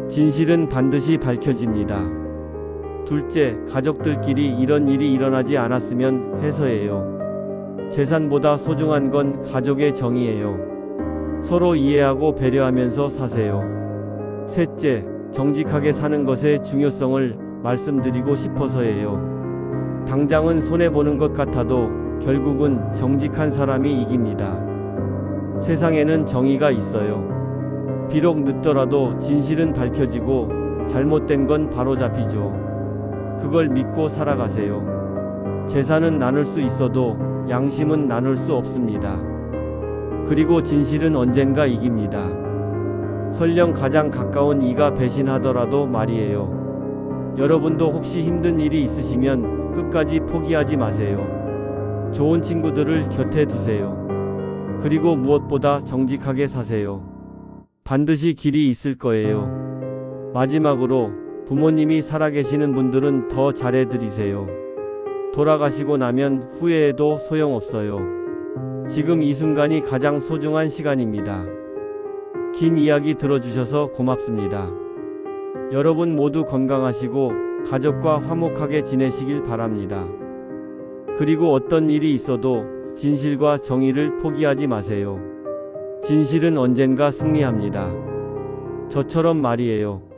진실은 반드시 밝혀집니다. 둘째, 가족들끼리 이런 일이 일어나지 않았으면 해서예요. 재산보다 소중한 건 가족의 정이에요. 서로 이해하고 배려하면서 사세요. 셋째, 정직하게 사는 것의 중요성을 말씀드리고 싶어서예요. 당장은 손해보는 것 같아도 결국은 정직한 사람이 이깁니다. 세상에는 정의가 있어요. 비록 늦더라도 진실은 밝혀지고 잘못된 건 바로잡히죠. 그걸 믿고 살아가세요. 재산은 나눌 수 있어도 양심은 나눌 수 없습니다. 그리고 진실은 언젠가 이깁니다. 설령 가장 가까운 이가 배신하더라도 말이에요. 여러분도 혹시 힘든 일이 있으시면 끝까지 포기하지 마세요. 좋은 친구들을 곁에 두세요. 그리고 무엇보다 정직하게 사세요. 반드시 길이 있을 거예요. 마지막으로 부모님이 살아계시는 분들은 더 잘해드리세요. 돌아가시고 나면 후회해도 소용없어요. 지금 이 순간이 가장 소중한 시간입니다. 긴 이야기 들어주셔서 고맙습니다. 여러분 모두 건강하시고 가족과 화목하게 지내시길 바랍니다. 그리고 어떤 일이 있어도 진실과 정의를 포기하지 마세요. 진실은 언젠가 승리합니다. 저처럼 말이에요.